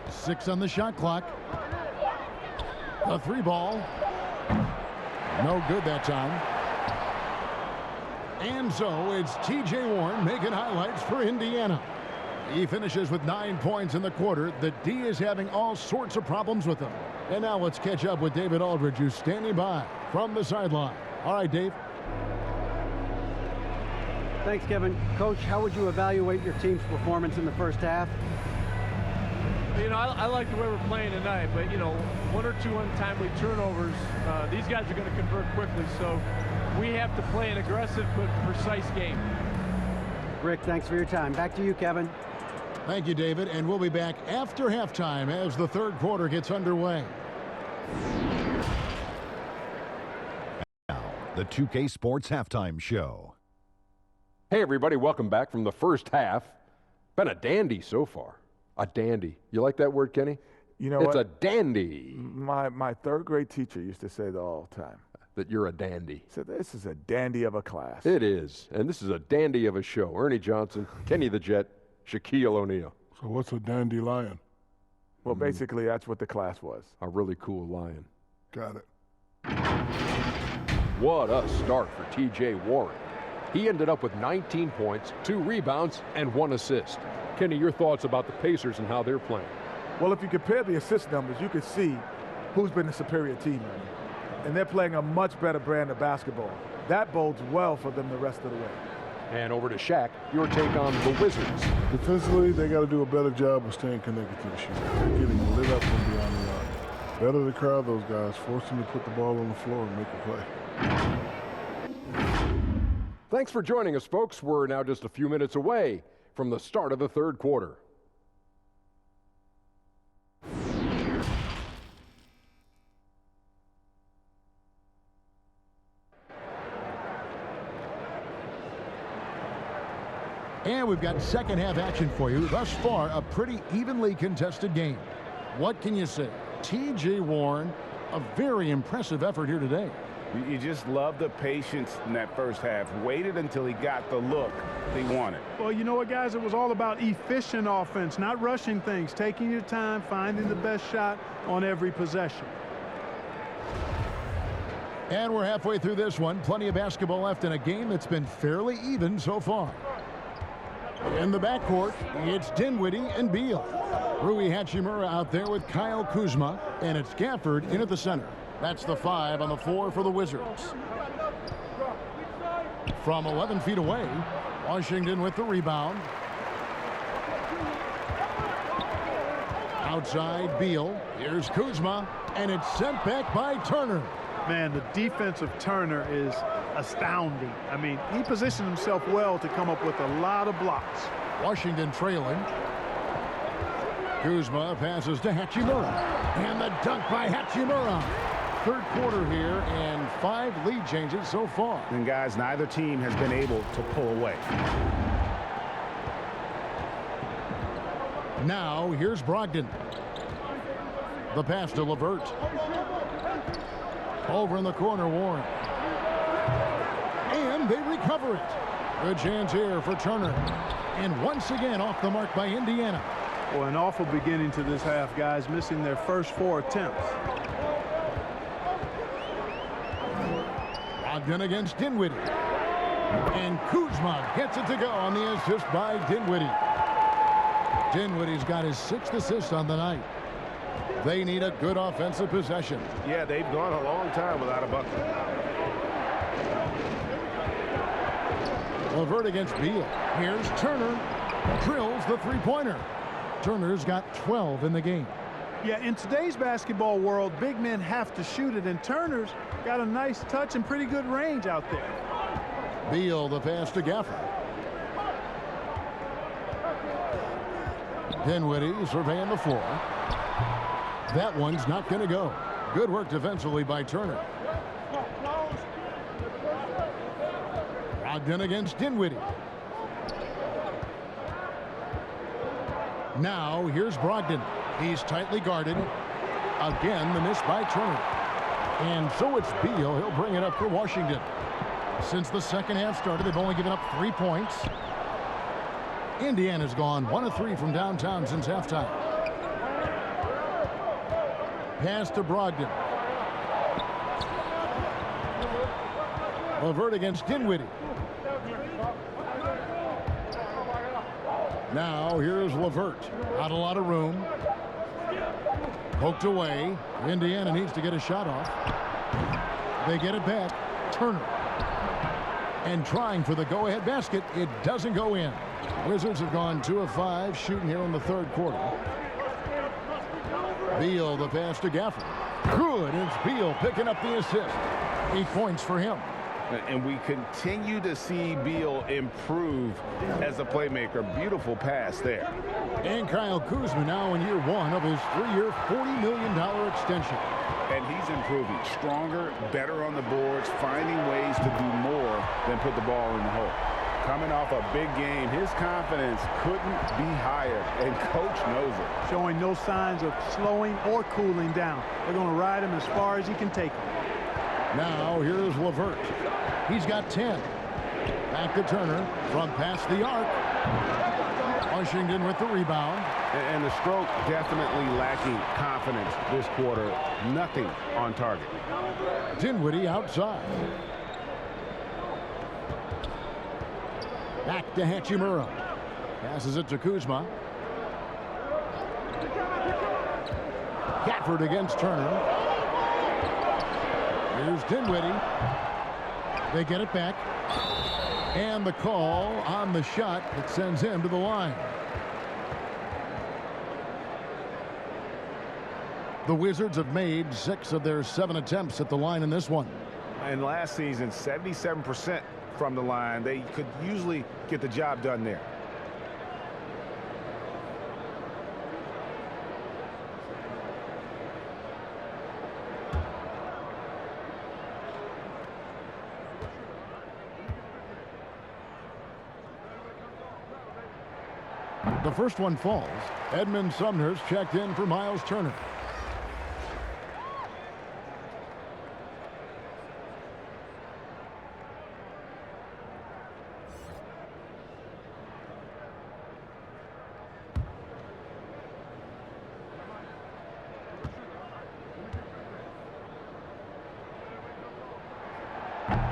Six on the shot clock. A three ball. No good that time. And so it's T.J. Warren making highlights for Indiana. He finishes with 9 points in the quarter. The D is having all sorts of problems with him. And now let's catch up with David Aldridge, who's standing by from the sideline. All right, Dave. Thanks, Kevin. Coach, how would you evaluate your team's performance in the first half? You know, I like the way we're playing tonight, but, you know, 1 or 2 untimely turnovers, these guys are going to convert quickly, so we have to play an aggressive but precise game. Rick, thanks for your time. Back to you, Kevin. Thank you, David, and we'll be back after halftime as the third quarter gets underway. Now, the 2K Sports Halftime Show. Hey, everybody, welcome back from the first half. Been a dandy so far. A dandy. You like that word, Kenny? You know it's what? a dandy. My third grade teacher used to say that all the time. That you're a dandy. He said, this is a dandy of a class. It is. And this is a dandy of a show. Ernie Johnson, Kenny the Jet, Shaquille O'Neal. So what's a dandelion? Well, basically, that's what the class was. A really cool lion. Got it. What a start for T.J. Warren. He ended up with 19 points, 2 rebounds, and 1 assist. Kenny, your thoughts about the Pacers and how they're playing? Well, if you compare the assist numbers, you can see who's been the superior team. And they're playing a much better brand of basketball. That bodes well for them the rest of the way. And over to Shaq, your take on the Wizards. Defensively, they got to do a better job of staying connected to the shooter. They're getting lit up from beyond the arc. Better to crowd those guys, force them to put the ball on the floor and make a play. Thanks for joining us, folks. We're now just a few minutes away from the start of the third quarter. And we've got second half action for you. Thus far, a pretty evenly contested game. What can you say? T.J. Warren, a very impressive effort here today. You just love the patience in that first half. Waited until he got the look he wanted. Well, you know what, guys? It was all about efficient offense, not rushing things, taking your time, finding the best shot on every possession. And we're halfway through this one. Plenty of basketball left in a game that's been fairly even so far. In the backcourt, it's Dinwiddie and Beal. Rui Hachimura out there with Kyle Kuzma, and it's Gafford in at the center. That's the 5 on the floor for the Wizards. From 11 feet away, Washington with the rebound. Outside, Beal. Here's Kuzma, and it's sent back by Turner. Man, the defense of Turner is astounding. I mean, he positioned himself well to come up with a lot of blocks. Washington trailing. Kuzma passes to Hachimura. And the dunk by Hachimura. Third quarter here, and 5 lead changes so far. And guys, neither team has been able to pull away. Now, here's Brogdon. The pass to LeVert. Over in the corner, Warren. And they recover it. Good chance here for Turner. And once again off the mark by Indiana. Well, an awful beginning to this half, guys, missing their first 4 attempts. Brogdon against Dinwiddie. And Kuzma gets it to go on the assist by Dinwiddie. Dinwiddie's got his 6th assist on the night. They need a good offensive possession. Yeah, they've gone a long time without a bucket. LeVert against Beal. Here's Turner. Drills the three-pointer. Turner's got 12 in the game. Yeah, in today's basketball world, big men have to shoot it, and Turner's got a nice touch and pretty good range out there. Beal, the pass to Gafford. Dinwiddie surveying the floor. That one's not going to go. Good work defensively by Turner. Brogdon against Dinwiddie. Now here's Brogdon. He's tightly guarded. Again, the miss by Turner. And so it's Beal. He'll bring it up for Washington. Since the second half started, they've only given up 3 points. Indiana's gone 1 of 3 from downtown since halftime. Pass to Brogdon. LeVert against Dinwiddie. Now here's LeVert. Not a lot of room. Poked away. Indiana needs to get a shot off. They get it back. Turner. And trying for the go-ahead basket. It doesn't go in. Wizards have gone 2 of 5 shooting here in the third quarter. Beal, the pass to Gafford. Good. It's Beal picking up the assist. 8 points for him. And we continue to see Beal improve as a playmaker. Beautiful pass there. And Kyle Kuzma now in year 1 of his 3-year, $40 million extension. And he's improving. Stronger, better on the boards, finding ways to do more than put the ball in the hole. Coming off a big game, his confidence couldn't be higher, and coach knows it. Showing no signs of slowing or cooling down. They're going to ride him as far as he can take him. Now here's LeVert. He's got 10. Back to Turner from past the arc. Washington with the rebound. And the stroke definitely lacking confidence this quarter. Nothing on target. Dinwiddie outside. Back to Hachimura. Passes it to Kuzma. Gafford against Turner. Here's Dinwiddie. They get it back. And the call on the shot that sends him to the line. The Wizards have made 6 of their 7 attempts at the line in this one. And last season, 77% from the line. They could usually get the job done there. The first one falls. Edmund Sumner's checked in for Miles Turner.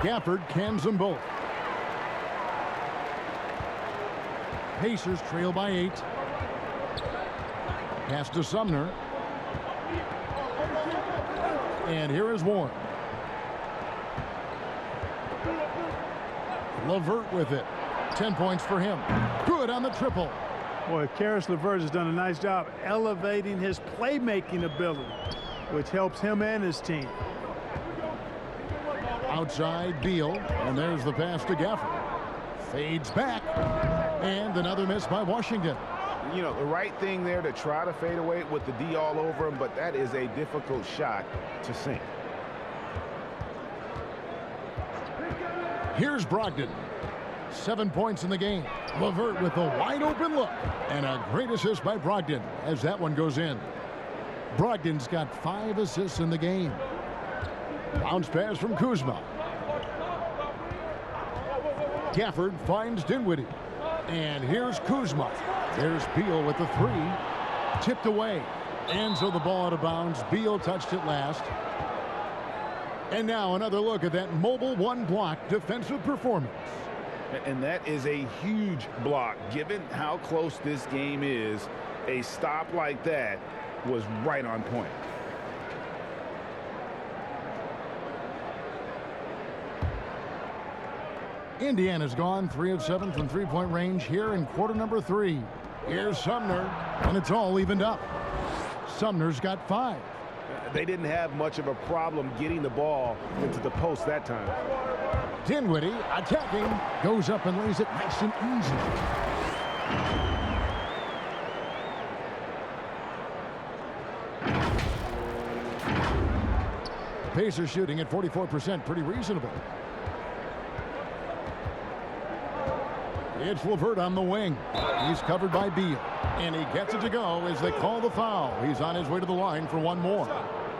Gafford cans them both. Pacers trail by 8. Pass to Sumner. And here is Warren. LeVert with it. 10 points for him. Good on the triple. Boy, Karis LeVert has done a nice job elevating his playmaking ability, which helps him and his team. Outside Beal, and there's the pass to Gafford. Fades back, and another miss by Washington. You know, the right thing there to try to fade away with the D all over him, but that is a difficult shot to sink. Here's Brogdon. 7 points in the game. LeVert with a wide open look, and a great assist by Brogdon as that one goes in. Brogdon's got 5 assists in the game. Bounce pass from Kuzma. Gafford finds Dinwiddie. And here's Kuzma. There's Beal with the 3. Tipped away. And so the ball out of bounds. Beal touched it last. And now another look at that mobile one-block defensive performance. And that is a huge block. Given how close this game is, a stop like that was right on point. Indiana's gone 3 of 7 from three-point range here in quarter number 3. Here's Sumner, and it's all evened up. Sumner's got 5. They didn't have much of a problem getting the ball into the post that time. Dinwiddie attacking, goes up and lays it nice and easy. Pacers shooting at 44%, pretty reasonable. It's LeVert on the wing. He's covered by Beal. And he gets it to go as they call the foul. He's on his way to the line for one more.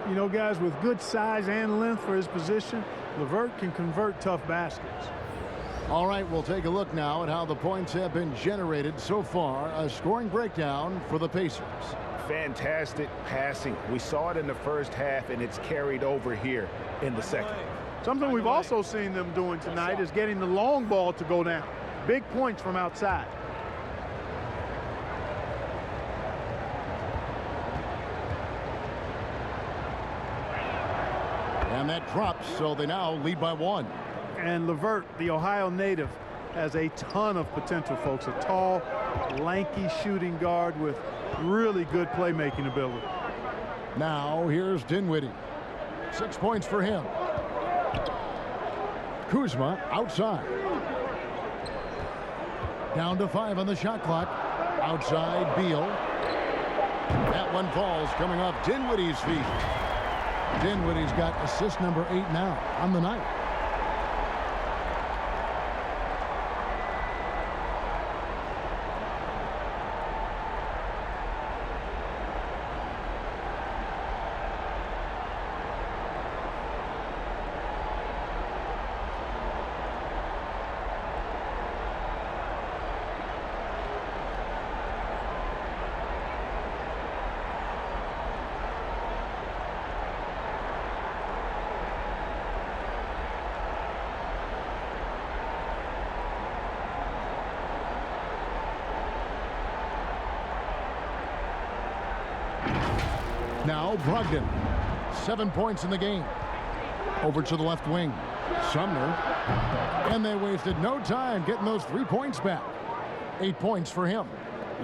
You know, guys, with good size and length for his position, LeVert can convert tough baskets. All right, we'll take a look now at how the points have been generated so far. A scoring breakdown for the Pacers. Fantastic passing. We saw it in the first half, and it's carried over here in the second. Something we've also seen them doing tonight is getting the long ball to go down. Big points from outside. And that drops, so they now lead by 1. And LeVert, the Ohio native, has a ton of potential, folks. A tall, lanky shooting guard with really good playmaking ability. Now here's Dinwiddie. 6 points for him. Kuzma outside. Down to 5 on the shot clock. Outside Beal. That one falls coming off Dinwiddie's feet. Dinwiddie's got assist number 8 now on the night. Now Brogdon. 7 points in the game. Over to the left wing. Sumner. And they wasted no time getting those 3 points back. 8 points for him.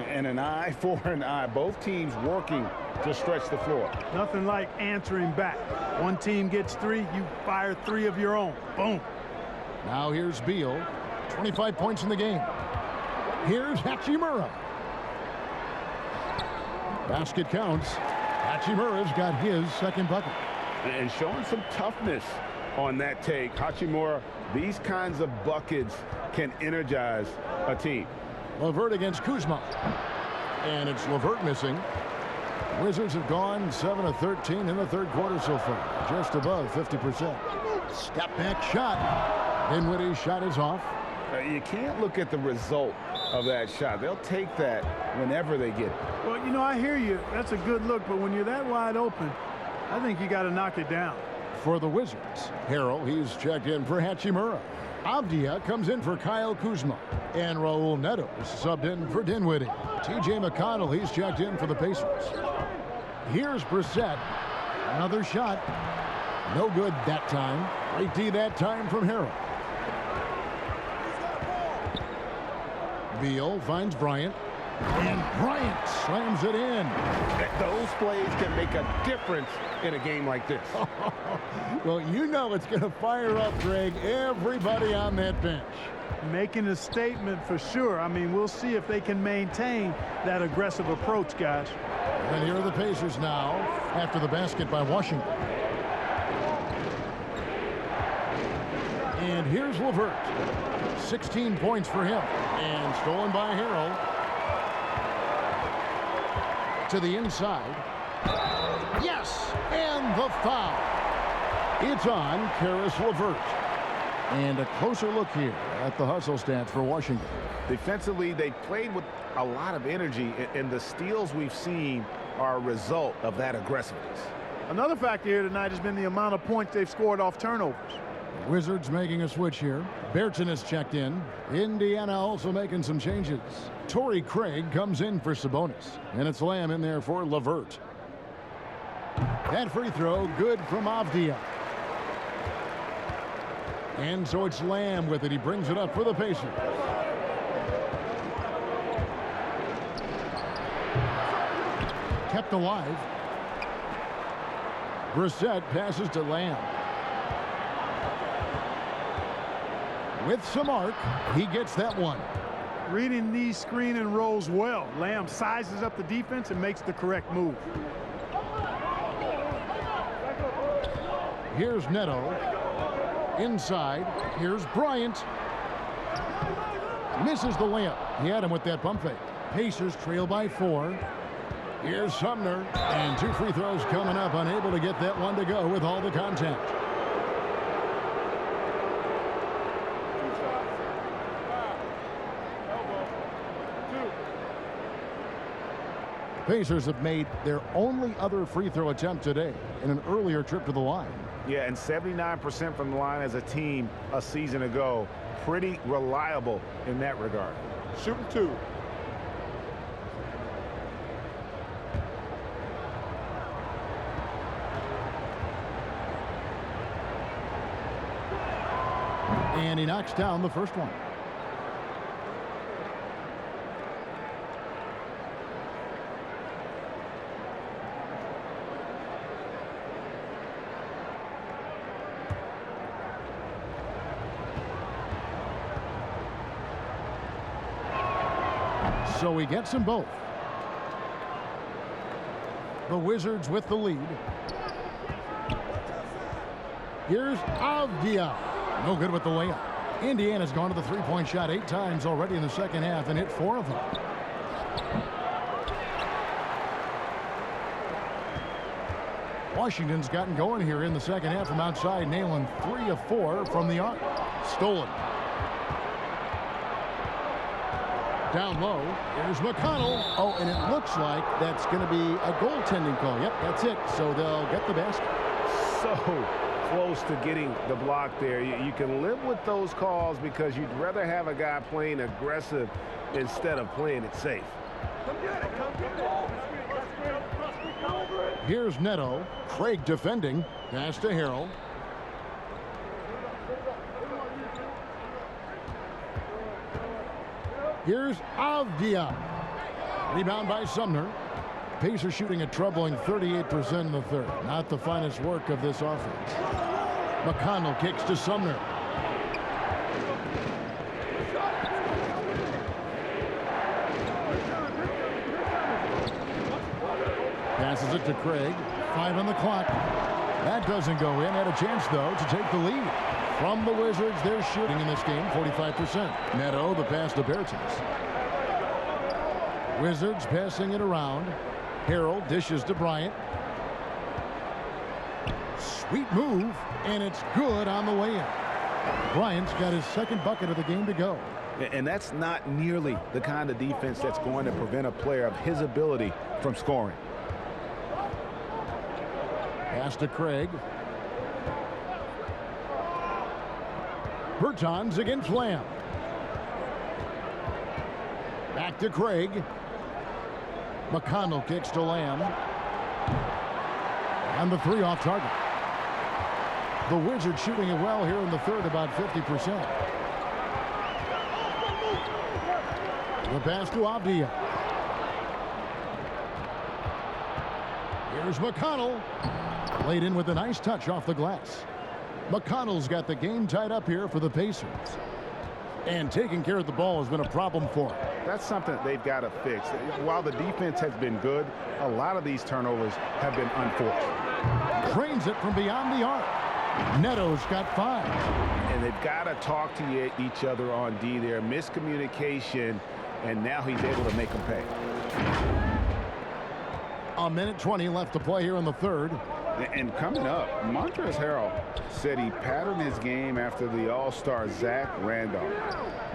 And an eye for an eye. Both teams working to stretch the floor. Nothing like answering back. One team gets 3, you fire 3 of your own. Boom. Now here's Beal. 25 points in the game. Here's Hachimura. Basket counts. Hachimura's got his second bucket. And showing some toughness on that take. Hachimura, these kinds of buckets can energize a team. LeVert against Kuzma. And it's LeVert missing. Wizards have gone 7 of 13 in the third quarter so far. Just above 50%. Step back shot. Dinwiddie's shot is off. You can't look at the result of that shot. They'll take that whenever they get it. Well, you know, I hear you. That's a good look, but when you're that wide open, I think you got to knock it down. For the Wizards, Harrell, he's checked in for Hachimura. Avdia comes in for Kyle Kuzma. And Raul Neto is subbed in for Dinwiddie. TJ McConnell, he's checked in for the Pacers. Here's Brissett. Another shot. No good that time. Great D that time from Harrell. Beal finds Bryant. And Bryant slams it in. Those plays can make a difference in a game like this. Well, you know it's going to fire up, Greg, everybody on that bench. Making a statement for sure. I mean, we'll see if they can maintain that aggressive approach, guys. And here are the Pacers now after the basket by Washington. And here's LeVert. 16 points for him. And stolen by Harrell. To the inside. Yes! And the foul. It's on Karis LeVert. And a closer look here at the hustle stats for Washington. Defensively, they played with a lot of energy, and the steals we've seen are a result of that aggressiveness. Another factor here tonight has been the amount of points they've scored off turnovers. Wizards making a switch here. Berton has checked in. Indiana also making some changes. Torrey Craig comes in for Sabonis. And it's Lamb in there for LeVert. That free throw good from Avdia. And so it's Lamb with it. He brings it up for the Pacers. Kept alive. Brissett passes to Lamb. With some arc, he gets that one. Reading these screen and rolls well. Lamb sizes up the defense and makes the correct move. Here's Neto. Inside. Here's Bryant. Misses the layup. He had him with that pump fake. Pacers trail by 4. Here's Sumner. And 2 free throws coming up. Unable to get that one to go with all the contact. Pacers have made their only other free throw attempt today in an earlier trip to the line. Yeah, and 79% from the line as a team a season ago. Pretty reliable in that regard. Shooting 2. And he knocks down the first one. So he gets them both. The Wizards with the lead. Here's Avdia. No good with the layup. Indiana's gone to the three-point shot 8 times already in the second half and hit 4 of them. Washington's gotten going here in the second half from outside, nailing 3 of 4 from the arc. Stolen. Down low, here's McConnell. Oh, and it looks like that's going to be a goaltending call. Yep, that's it. So they'll get the basket. So close to getting the block there. You can live with those calls because you'd rather have a guy playing aggressive instead of playing it safe. Here's Neto. Craig defending. Pass to Harrell. Here's Avdia. Rebound by Sumner. Pacers shooting a troubling 38% in the third. Not the finest work of this offense. McConnell kicks to Sumner. Passes it to Craig. 5 on the clock. That doesn't go in. Had a chance, though, to take the lead. From the Wizards, they're shooting in this game 45%. Neto, the pass to Bertans. Wizards passing it around. Harrell dishes to Bryant. Sweet move, and it's good on the way in. Bryant's got his second bucket of the game to go. And that's not nearly the kind of defense that's going to prevent a player of his ability from scoring. Pass to Craig. Bertans against Lamb. Back to Craig. McConnell kicks to Lamb. And the 3 off target. The Wizards shooting it well here in the third, about 50%. The pass to Avdia. Here's McConnell. Laid in with a nice touch off the glass. McConnell's got the game tied up here for the Pacers. And taking care of the ball has been a problem for him. That's something that they've got to fix. While the defense has been good, a lot of these turnovers have been unfortunate. Trains it from beyond the arc. Neto's got 5. And they've got to talk to each other on D there. Miscommunication, and now he's able to make them pay. A minute 20 left to play here in the third. And coming up, Montrezl Harrell said he patterned his game after the All-Star Zach Randolph.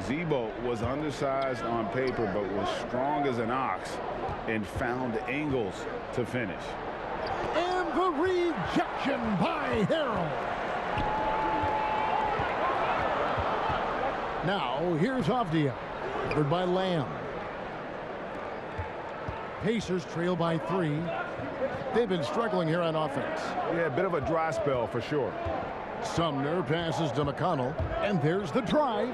Zebo was undersized on paper but was strong as an ox and found angles to finish. And the rejection by Harrell. Now here's Avdia, covered by Lamb. Pacers trail by 3. They've been struggling here on offense. Yeah, a bit of a dry spell for sure. Sumner passes to McConnell, and there's the drive.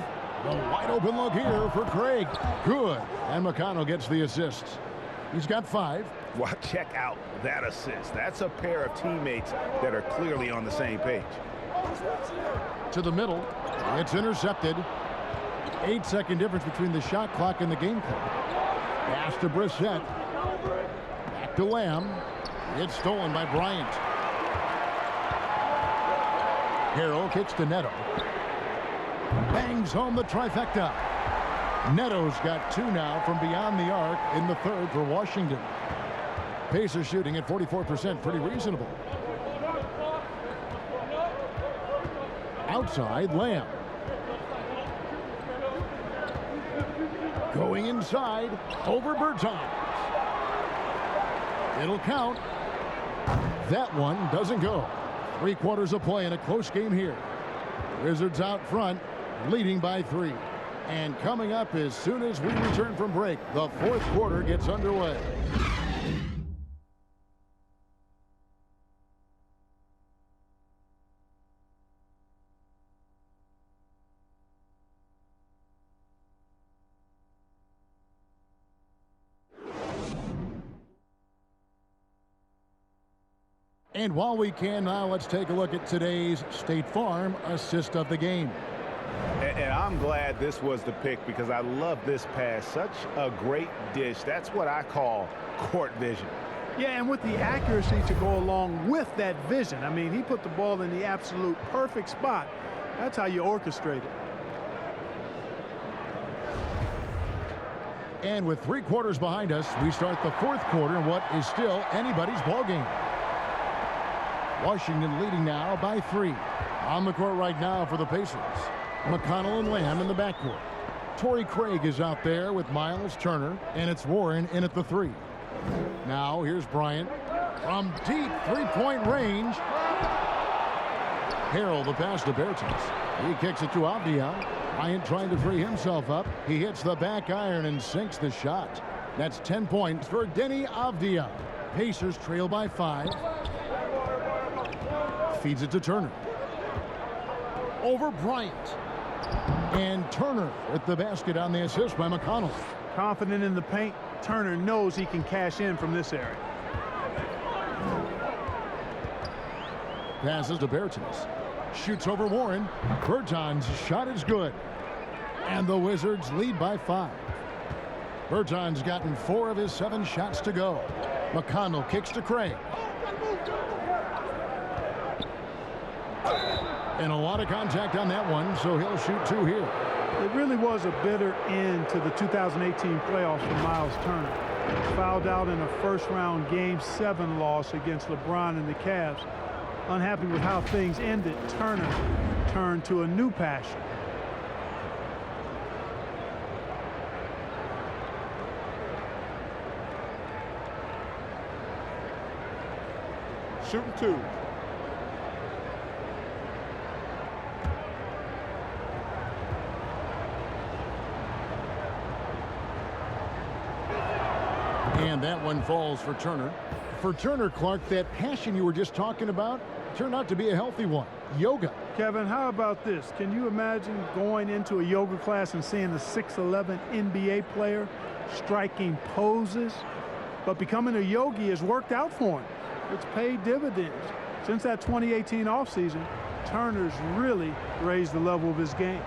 The wide open look here for Craig. Good. And McConnell gets the assist. He's got 5. Well, check out that assist. That's a pair of teammates that are clearly on the same page. To the middle. It's intercepted. 8-second difference between the shot clock and the game clock. Pass to Brissett. Back to Lamb. It's stolen by Bryant. Harrell kicks to Neto. Bangs home the trifecta. Neto's got 2 now from beyond the arc in the third for Washington. Pacers shooting at 44%, pretty reasonable. Outside, Lamb. Going inside, over Bertans. It'll count. That one doesn't go. 3 quarters of play in a close game here. Wizards out front, leading by 3. And coming up as soon as we return from break, the fourth quarter gets underway. And while we can now, let's take a look at today's State Farm assist of the game. And I'm glad this was the pick because I love this pass. Such a great dish. That's what I call court vision. Yeah, and with the accuracy to go along with that vision. I mean, he put the ball in the absolute perfect spot. That's how you orchestrate it. And with 3 quarters behind us, we start the fourth quarter in what is still anybody's ball game. Washington leading now by 3. On the court right now for the Pacers. McConnell and Lamb in the backcourt. Torrey Craig is out there with Miles Turner, and it's Warren in at the 3. Now here's Bryant from deep 3-point range. Harrell the pass to Bertans. He kicks it to Avdia. Bryant trying to free himself up. He hits the back iron and sinks the shot. That's 10 points for Denny Avdia. Pacers trail by 5. Feeds it to Turner. Over Bryant. And Turner with the basket on the assist by McConnell. Confident in the paint, Turner knows he can cash in from this area. Passes to Bertans. Shoots over Warren. Bertans' shot is good. And the Wizards lead by 5. Bertans gotten 4 of his 7 shots to go. McConnell kicks to Craig. And a lot of contact on that one, so he'll shoot 2 here. It really was a bitter end to the 2018 playoffs for Miles Turner. Fouled out in a first-round Game 7 loss against LeBron and the Cavs. Unhappy with how things ended, Turner turned to a new passion. Shooting 2. And that one falls for Turner. For Turner, Clark, that passion you were just talking about turned out to be a healthy one. Yoga. Kevin, how about this? Can you imagine going into a yoga class and seeing a 6'11" NBA player striking poses? But becoming a yogi has worked out for him. It's paid dividends. Since that 2018 offseason, Turner's really raised the level of his game.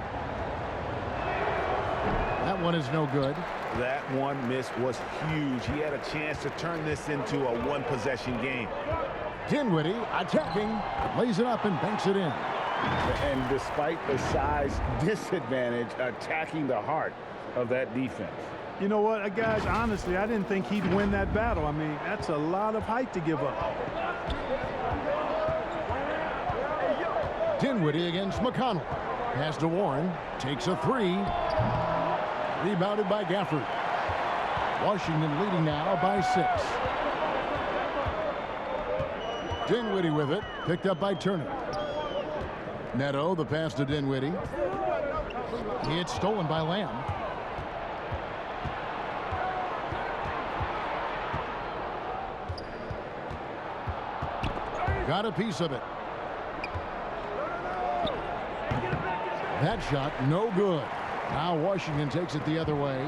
That one is no good. That one miss was huge. He had a chance to turn this into a one-possession game. Dinwiddie attacking, lays it up and banks it in. And despite the size disadvantage, attacking the heart of that defense. You know what, guys, honestly, I didn't think he'd win that battle. I mean, that's a lot of height to give up. Dinwiddie against McConnell. Pass to Warren. Takes a 3. Rebounded by Gafford. Washington leading now by 6. Dinwiddie with it. Picked up by Turner. Neto, the pass to Dinwiddie. It's stolen by Lamb. Got a piece of it. That shot, no good. Now Washington takes it the other way.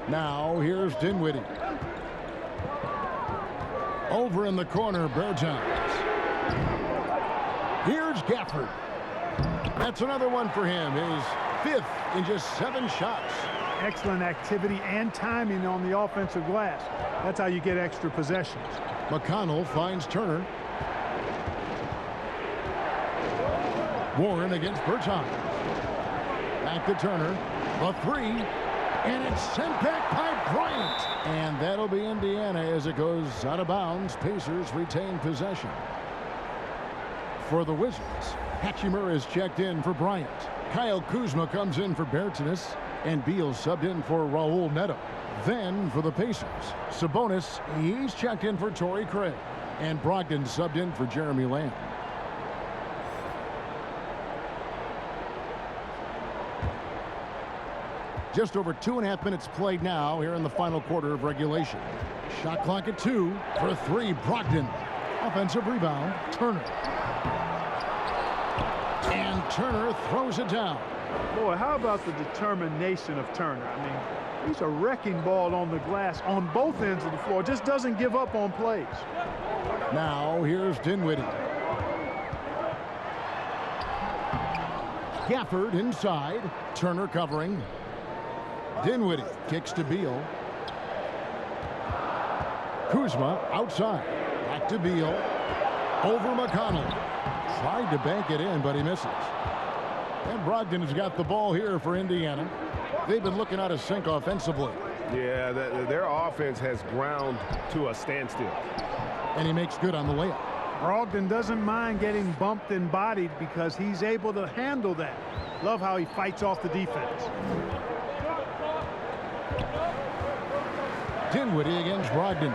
Now here's Dinwiddie. Over in the corner, Bertans. Here's Gafford. That's another one for him. His 5th in just 7 shots. Excellent activity and timing on the offensive glass. That's how you get extra possessions. McConnell finds Turner. Warren against Bertans. Back to Turner. The 3. And it's sent back by Bryant. And that'll be Indiana as it goes out of bounds. Pacers retain possession. For the Wizards, Hachimura is checked in for Bryant. Kyle Kuzma comes in for Bertans. And Beal subbed in for Raul Neto. Then for the Pacers, Sabonis, he's checked in for Torrey Craig. And Brogdon subbed in for Jeremy Lamb. Just over 2.5 minutes played now here in the final quarter of regulation. Shot clock at 2 for 3. Brogdon. Offensive rebound. Turner. And Turner throws it down. Boy, how about the determination of Turner? I mean, he's a wrecking ball on the glass on both ends of the floor. Just doesn't give up on plays. Now here's Dinwiddie. Gafford inside. Turner covering. Dinwiddie kicks to Beal. Kuzma outside. Back to Beal. Over McConnell. Tried to bank it in, but he misses. And Brogdon has got the ball here for Indiana. They've been looking out of sync offensively. Yeah, their offense has ground to a standstill. And he makes good on the layup. Brogdon doesn't mind getting bumped and bodied because he's able to handle that. Love how he fights off the defense. Dinwiddie against Brogdon.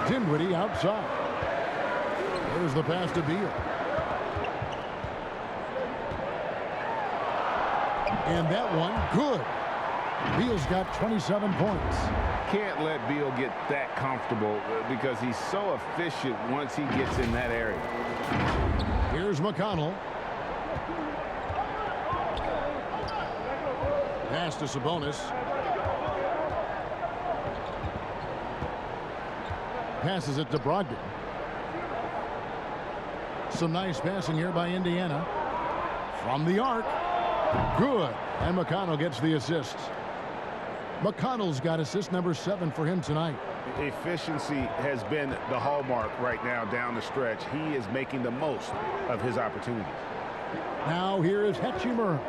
Dinwiddie outside. There's the pass to Beal. And that one, good. Beal's got 27 points. Can't let Beal get that comfortable because he's so efficient once he gets in that area. Here's McConnell. Pass to Sabonis. Passes it to Brogdon. Some nice passing here by Indiana. From the arc. Good. And McConnell gets the assist. McConnell's got assist number 7 for him tonight. Efficiency has been the hallmark right now down the stretch. He is making the most of his opportunities. Now here is Hachimura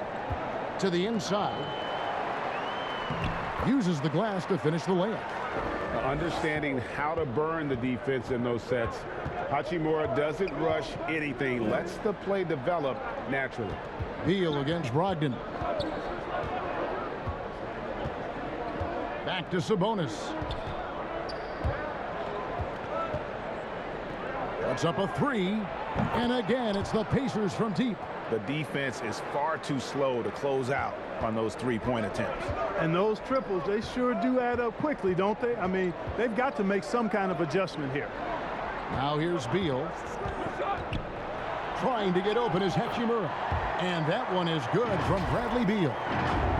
to the inside. Uses the glass to finish the layup. Understanding how to burn the defense in those sets. Hachimura doesn't rush anything. Lets the play develop naturally. Beal against Brogdon. Back to Sabonis. Puts up a 3. And again, it's the Pacers from deep. The defense is far too slow to close out on those three-point attempts. And those triples, they sure do add up quickly, don't they? I mean, they've got to make some kind of adjustment here. Now here's Beal. Trying to get open is Hachimura. And that one is good from Bradley Beal.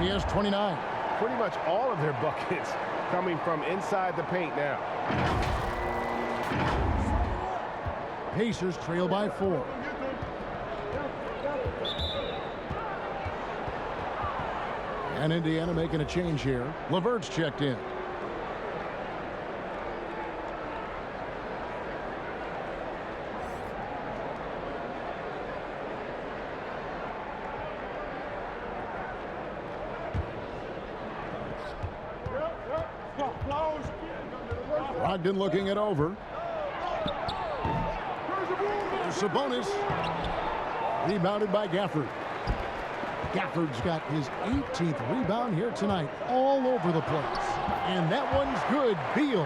He has 29. Pretty much all of their buckets coming from inside the paint now. Pacers trail by 4. And Indiana making a change here. LeVert's checked in. Brogdon looking it over. There's Sabonis. Rebounded by Gafford. Gafford's got his 18th rebound here tonight, all over the place. And that one's good. Beal.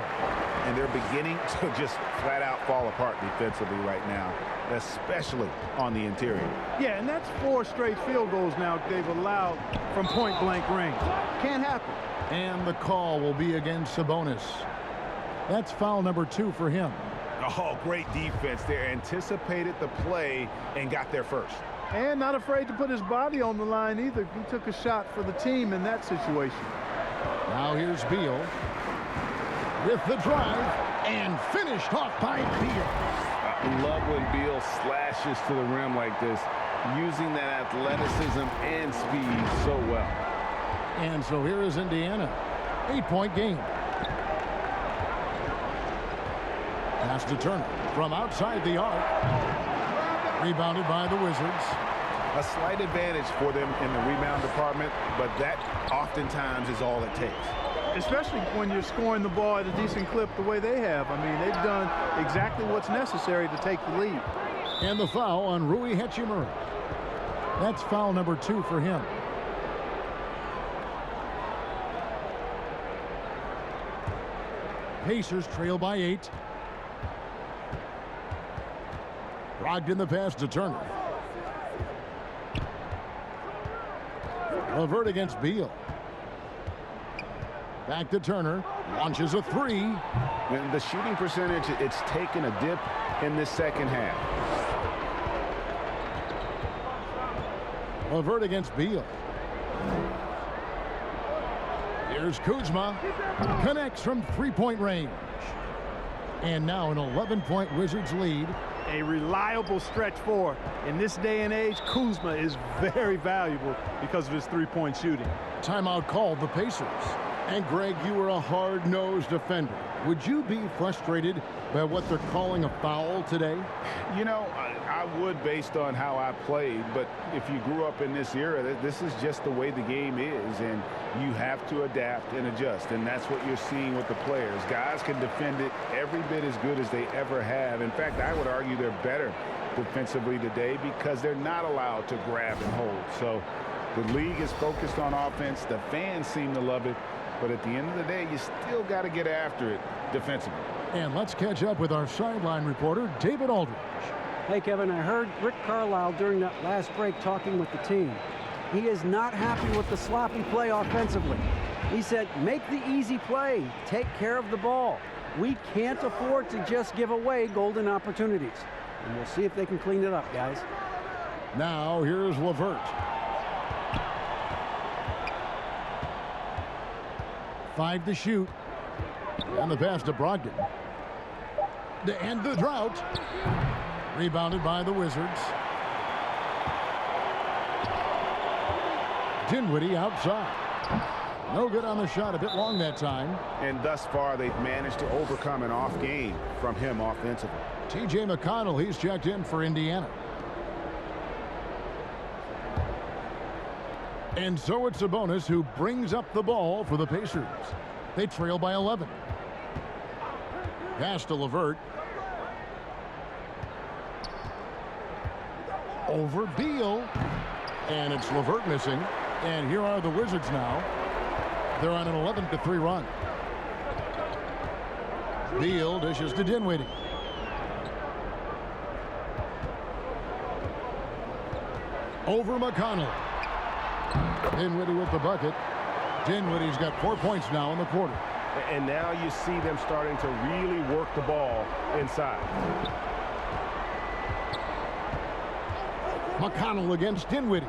And they're beginning to just flat out fall apart defensively right now, especially on the interior. Yeah, and that's 4 straight field goals now they've allowed from point-blank range. Can't happen. And the call will be against Sabonis. That's foul number 2 for him. Oh, great defense there. Anticipated the play and got there first. And not afraid to put his body on the line either. He took a shot for the team in that situation. Now here's Beal with the drive and finished off by Beal. I love when Beal slashes to the rim like this, using that athleticism and speed so well. And so here is Indiana. 8-point game. Pass to Turner from outside the arc. Rebounded by the Wizards. A slight advantage for them in the rebound department, but that oftentimes is all it takes. Especially when you're scoring the ball at a decent clip the way they have. I mean, they've done exactly what's necessary to take the lead. And the foul on Rui Hachimura. That's foul number 2 for him. Pacers trail by 8. Brogdon the pass to Turner. LeVert against Beal. Back to Turner. Launches a 3. And the shooting percentage, it's taken a dip in this second half. LeVert against Beal. Here's Kuzma. Connects from 3-point range. And now an 11-point Wizards lead. A reliable stretch 4. In this day and age, Kuzma is very valuable because of his 3-point shooting. Timeout called the Pacers. And Greg, you were a hard-nosed defender. Would you be frustrated by what they're calling a foul today? You know, I would based on how I played, but if you grew up in this era, this is just the way the game is, and you have to adapt and adjust, and that's what you're seeing with the players. Guys can defend it every bit as good as they ever have. In fact, I would argue they're better defensively today because they're not allowed to grab and hold. So the league is focused on offense. The fans seem to love it, but at the end of the day, you still got to get after it defensively. And let's catch up with our sideline reporter, David Aldridge. Hey, Kevin, I heard Rick Carlisle during that last break talking with the team. He is not happy with the sloppy play offensively. He said, make the easy play. Take care of the ball. We can't afford to just give away golden opportunities. And we'll see if they can clean it up, guys. Now here's Levert. 5 to shoot. And the pass to Brogdon. To end the drought. Rebounded by the Wizards. Dinwiddie outside. No good on the shot, a bit long that time. And thus far, they've managed to overcome an off game from him offensively. T.J. McConnell, he's checked in for Indiana. And so it's Sabonis who brings up the ball for the Pacers. They trail by 11. Pass to Levert. Over Beal. And it's Levert missing. And here are the Wizards now. They're on an 11-3 run. Beal dishes to Dinwiddie. Over McConnell. Dinwiddie with the bucket. Dinwiddie's got 4 points now in the quarter. And now you see them starting to really work the ball inside. McConnell against Dinwiddie.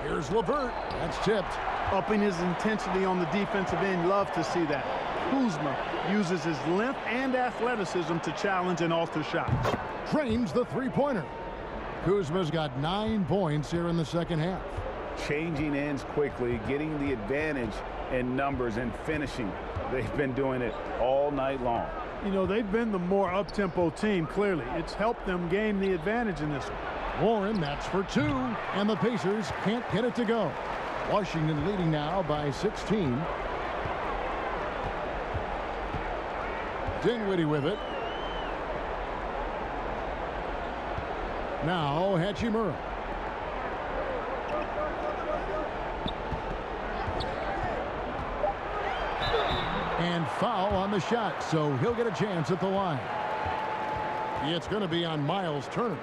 Here's Levert. That's tipped. Upping his intensity on the defensive end. Love to see that. Kuzma uses his length and athleticism to challenge and alter shots. Trains the three-pointer. Kuzma's got 9 points here in the second half. Changing ends quickly, getting the advantage in numbers and finishing. They've been doing it all night long. You know, they've been the more up-tempo team, clearly. It's helped them gain the advantage in this one. Warren, that's for 2, and the Pacers can't get it to go. Washington leading now by 16. Dinwiddie with it. Now Hachimura. And foul on the shot, so he'll get a chance at the line. It's going to be on Miles Turner.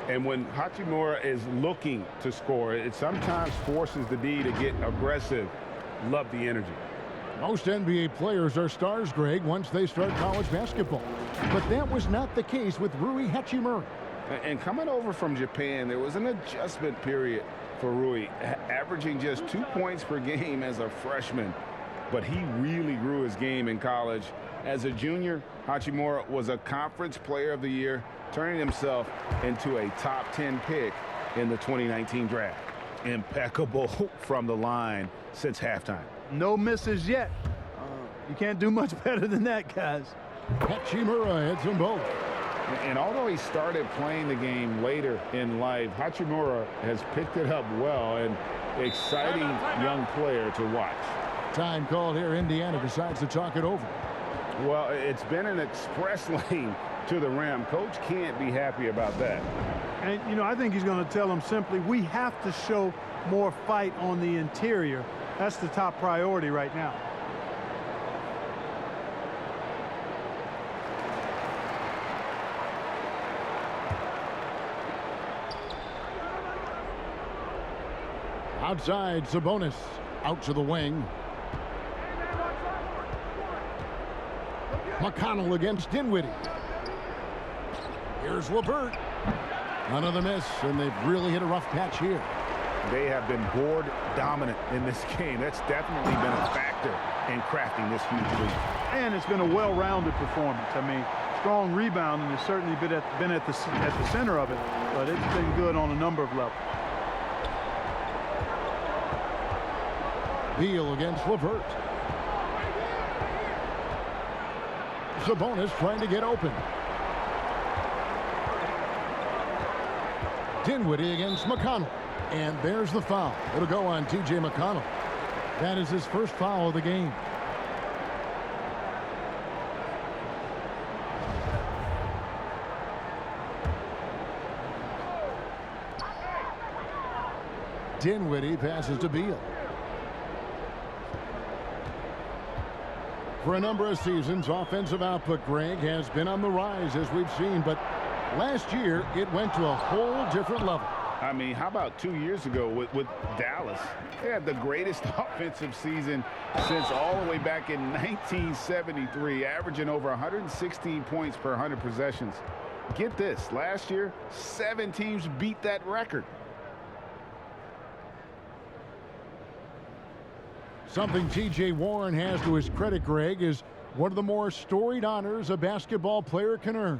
And when Hachimura is looking to score, it sometimes forces the D to get aggressive. Love the energy. Most NBA players are stars, Greg, once they start college basketball. But that was not the case with Rui Hachimura. And coming over from Japan, there was an adjustment period for Rui, averaging just 2 points per game as a freshman. But he really grew his game in college. As a junior, Hachimura was a Conference Player of the Year, turning himself into a top 10 pick in the 2019 draft. Impeccable from the line since halftime. No misses yet. You can't do much better than that, guys. Hachimura hits them both. And although he started playing the game later in life, Hachimura has picked it up well, and exciting young player to watch. Time called here. Indiana decides to talk it over. Well, it's been an express lane to the rim. Coach can't be happy about that. And, you know, I think he's going to tell them simply, we have to show more fight on the interior. That's the top priority right now. Outside, Sabonis. Out to the wing. McConnell against Dinwiddie. Here's Levert. Another miss, and they've really hit a rough patch here. They have been board dominant in this game. That's definitely been a factor in crafting this huge lead. And it's been a well-rounded performance. I mean, strong rebounding has certainly been at the center of it, but it's been good on a number of levels. Beal against Levert. Sabonis trying to get open. Dinwiddie against McConnell. And there's the foul. It'll go on T.J. McConnell. That is his first foul of the game. Dinwiddie passes to Beal. For a number of seasons, offensive output, Greg, has been on the rise, as we've seen, but last year it went to a whole different level. I mean, how about 2 years ago with Dallas? They had the greatest offensive season since all the way back in 1973, averaging over 116 points per 100 possessions. Get this, last year, 7 teams beat that record. Something T.J. Warren has to his credit, Greg, is one of the more storied honors a basketball player can earn.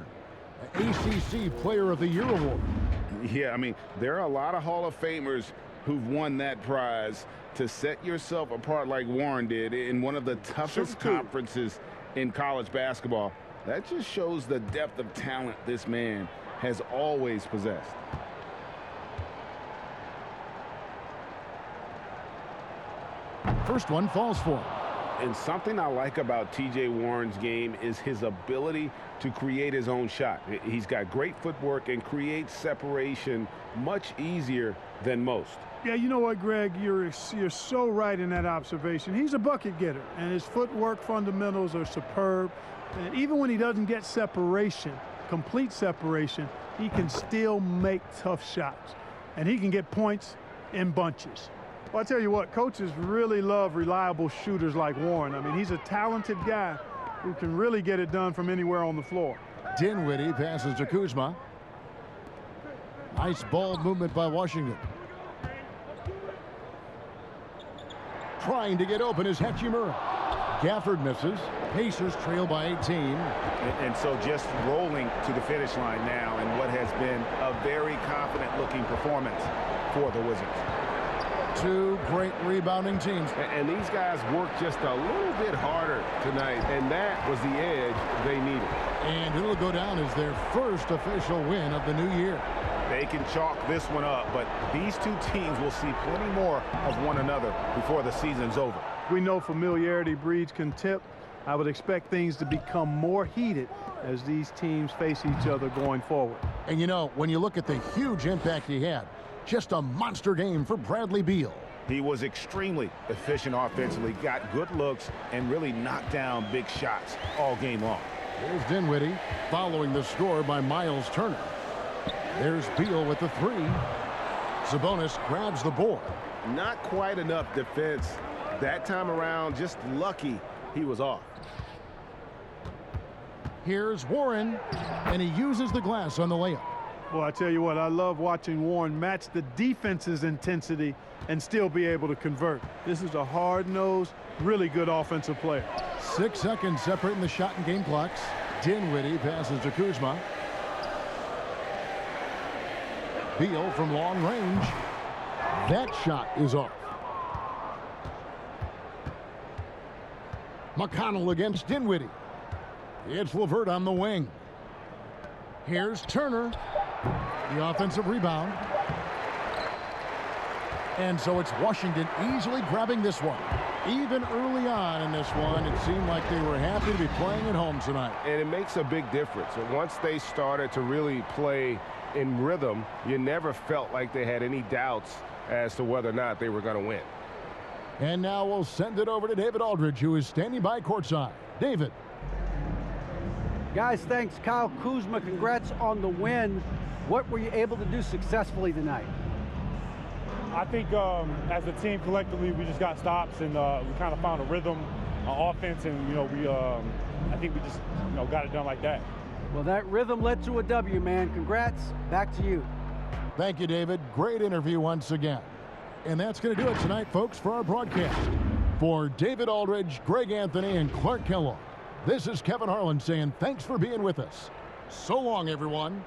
An ACC Player of the Year award. Yeah, I mean, there are a lot of Hall of Famers who've won that prize. To set yourself apart like Warren did in one of the toughest conferences in college basketball, that just shows the depth of talent this man has always possessed. First one falls for him. And something I like about T.J. Warren's game is his ability to create his own shot. He's got great footwork and creates separation much easier than most. Yeah, you know what, Greg? You're so right in that observation. He's a bucket getter, and his footwork fundamentals are superb. And even when he doesn't get separation, complete separation, he can still make tough shots. And he can get points in bunches. Well, I tell you what, coaches really love reliable shooters like Warren. I mean, he's a talented guy who can really get it done from anywhere on the floor. Dinwiddie passes to Kuzma. Nice ball movement by Washington. Trying to get open is Hachimura. Gafford misses. Pacers trail by 18. And so just rolling to the finish line now in what has been a very confident-looking performance for the Wizards. Two great rebounding teams. And these guys worked just a little bit harder tonight, and that was the edge they needed. And it'll go down as their first official win of the new year. They can chalk this one up, but these two teams will see plenty more of one another before the season's over. We know familiarity breeds contempt. I would expect things to become more heated as these teams face each other going forward. And you know, when you look at the huge impact he had, just a monster game for Bradley Beal. He was extremely efficient offensively, got good looks, and really knocked down big shots all game long. There's Dinwiddie following the score by Miles Turner. There's Beal with the three. Sabonis grabs the board. Not quite enough defense that time around, just lucky he was off. Here's Warren, and he uses the glass on the layup. Well, I tell you what, I love watching Warren match the defense's intensity and still be able to convert. This is a hard-nosed, really good offensive player. 6 seconds separating the shot and game clocks. Dinwiddie passes to Kuzma. Beal from long range. That shot is off. McConnell against Dinwiddie. It's LeVert on the wing. Here's Turner. The offensive rebound. And so it's Washington easily grabbing this one. Even early on in this one, it seemed like they were happy to be playing at home tonight. And it makes a big difference. And once they started to really play in rhythm, you never felt like they had any doubts as to whether or not they were going to win. And now we'll send it over to David Aldridge, who is standing by courtside. David. Guys, thanks. Kyle Kuzma, congrats on the win. What were you able to do successfully tonight? I think as a team collectively, we just got stops and we kind of found a rhythm on offense, and I think we just got it done like that. Well, that rhythm led to a W, man. Congrats. Back to you. Thank you, David. Great interview once again. And that's going to do it tonight, folks, for our broadcast. For David Aldridge, Greg Anthony, and Clark Kellogg, this is Kevin Harlan saying thanks for being with us. So long, everyone.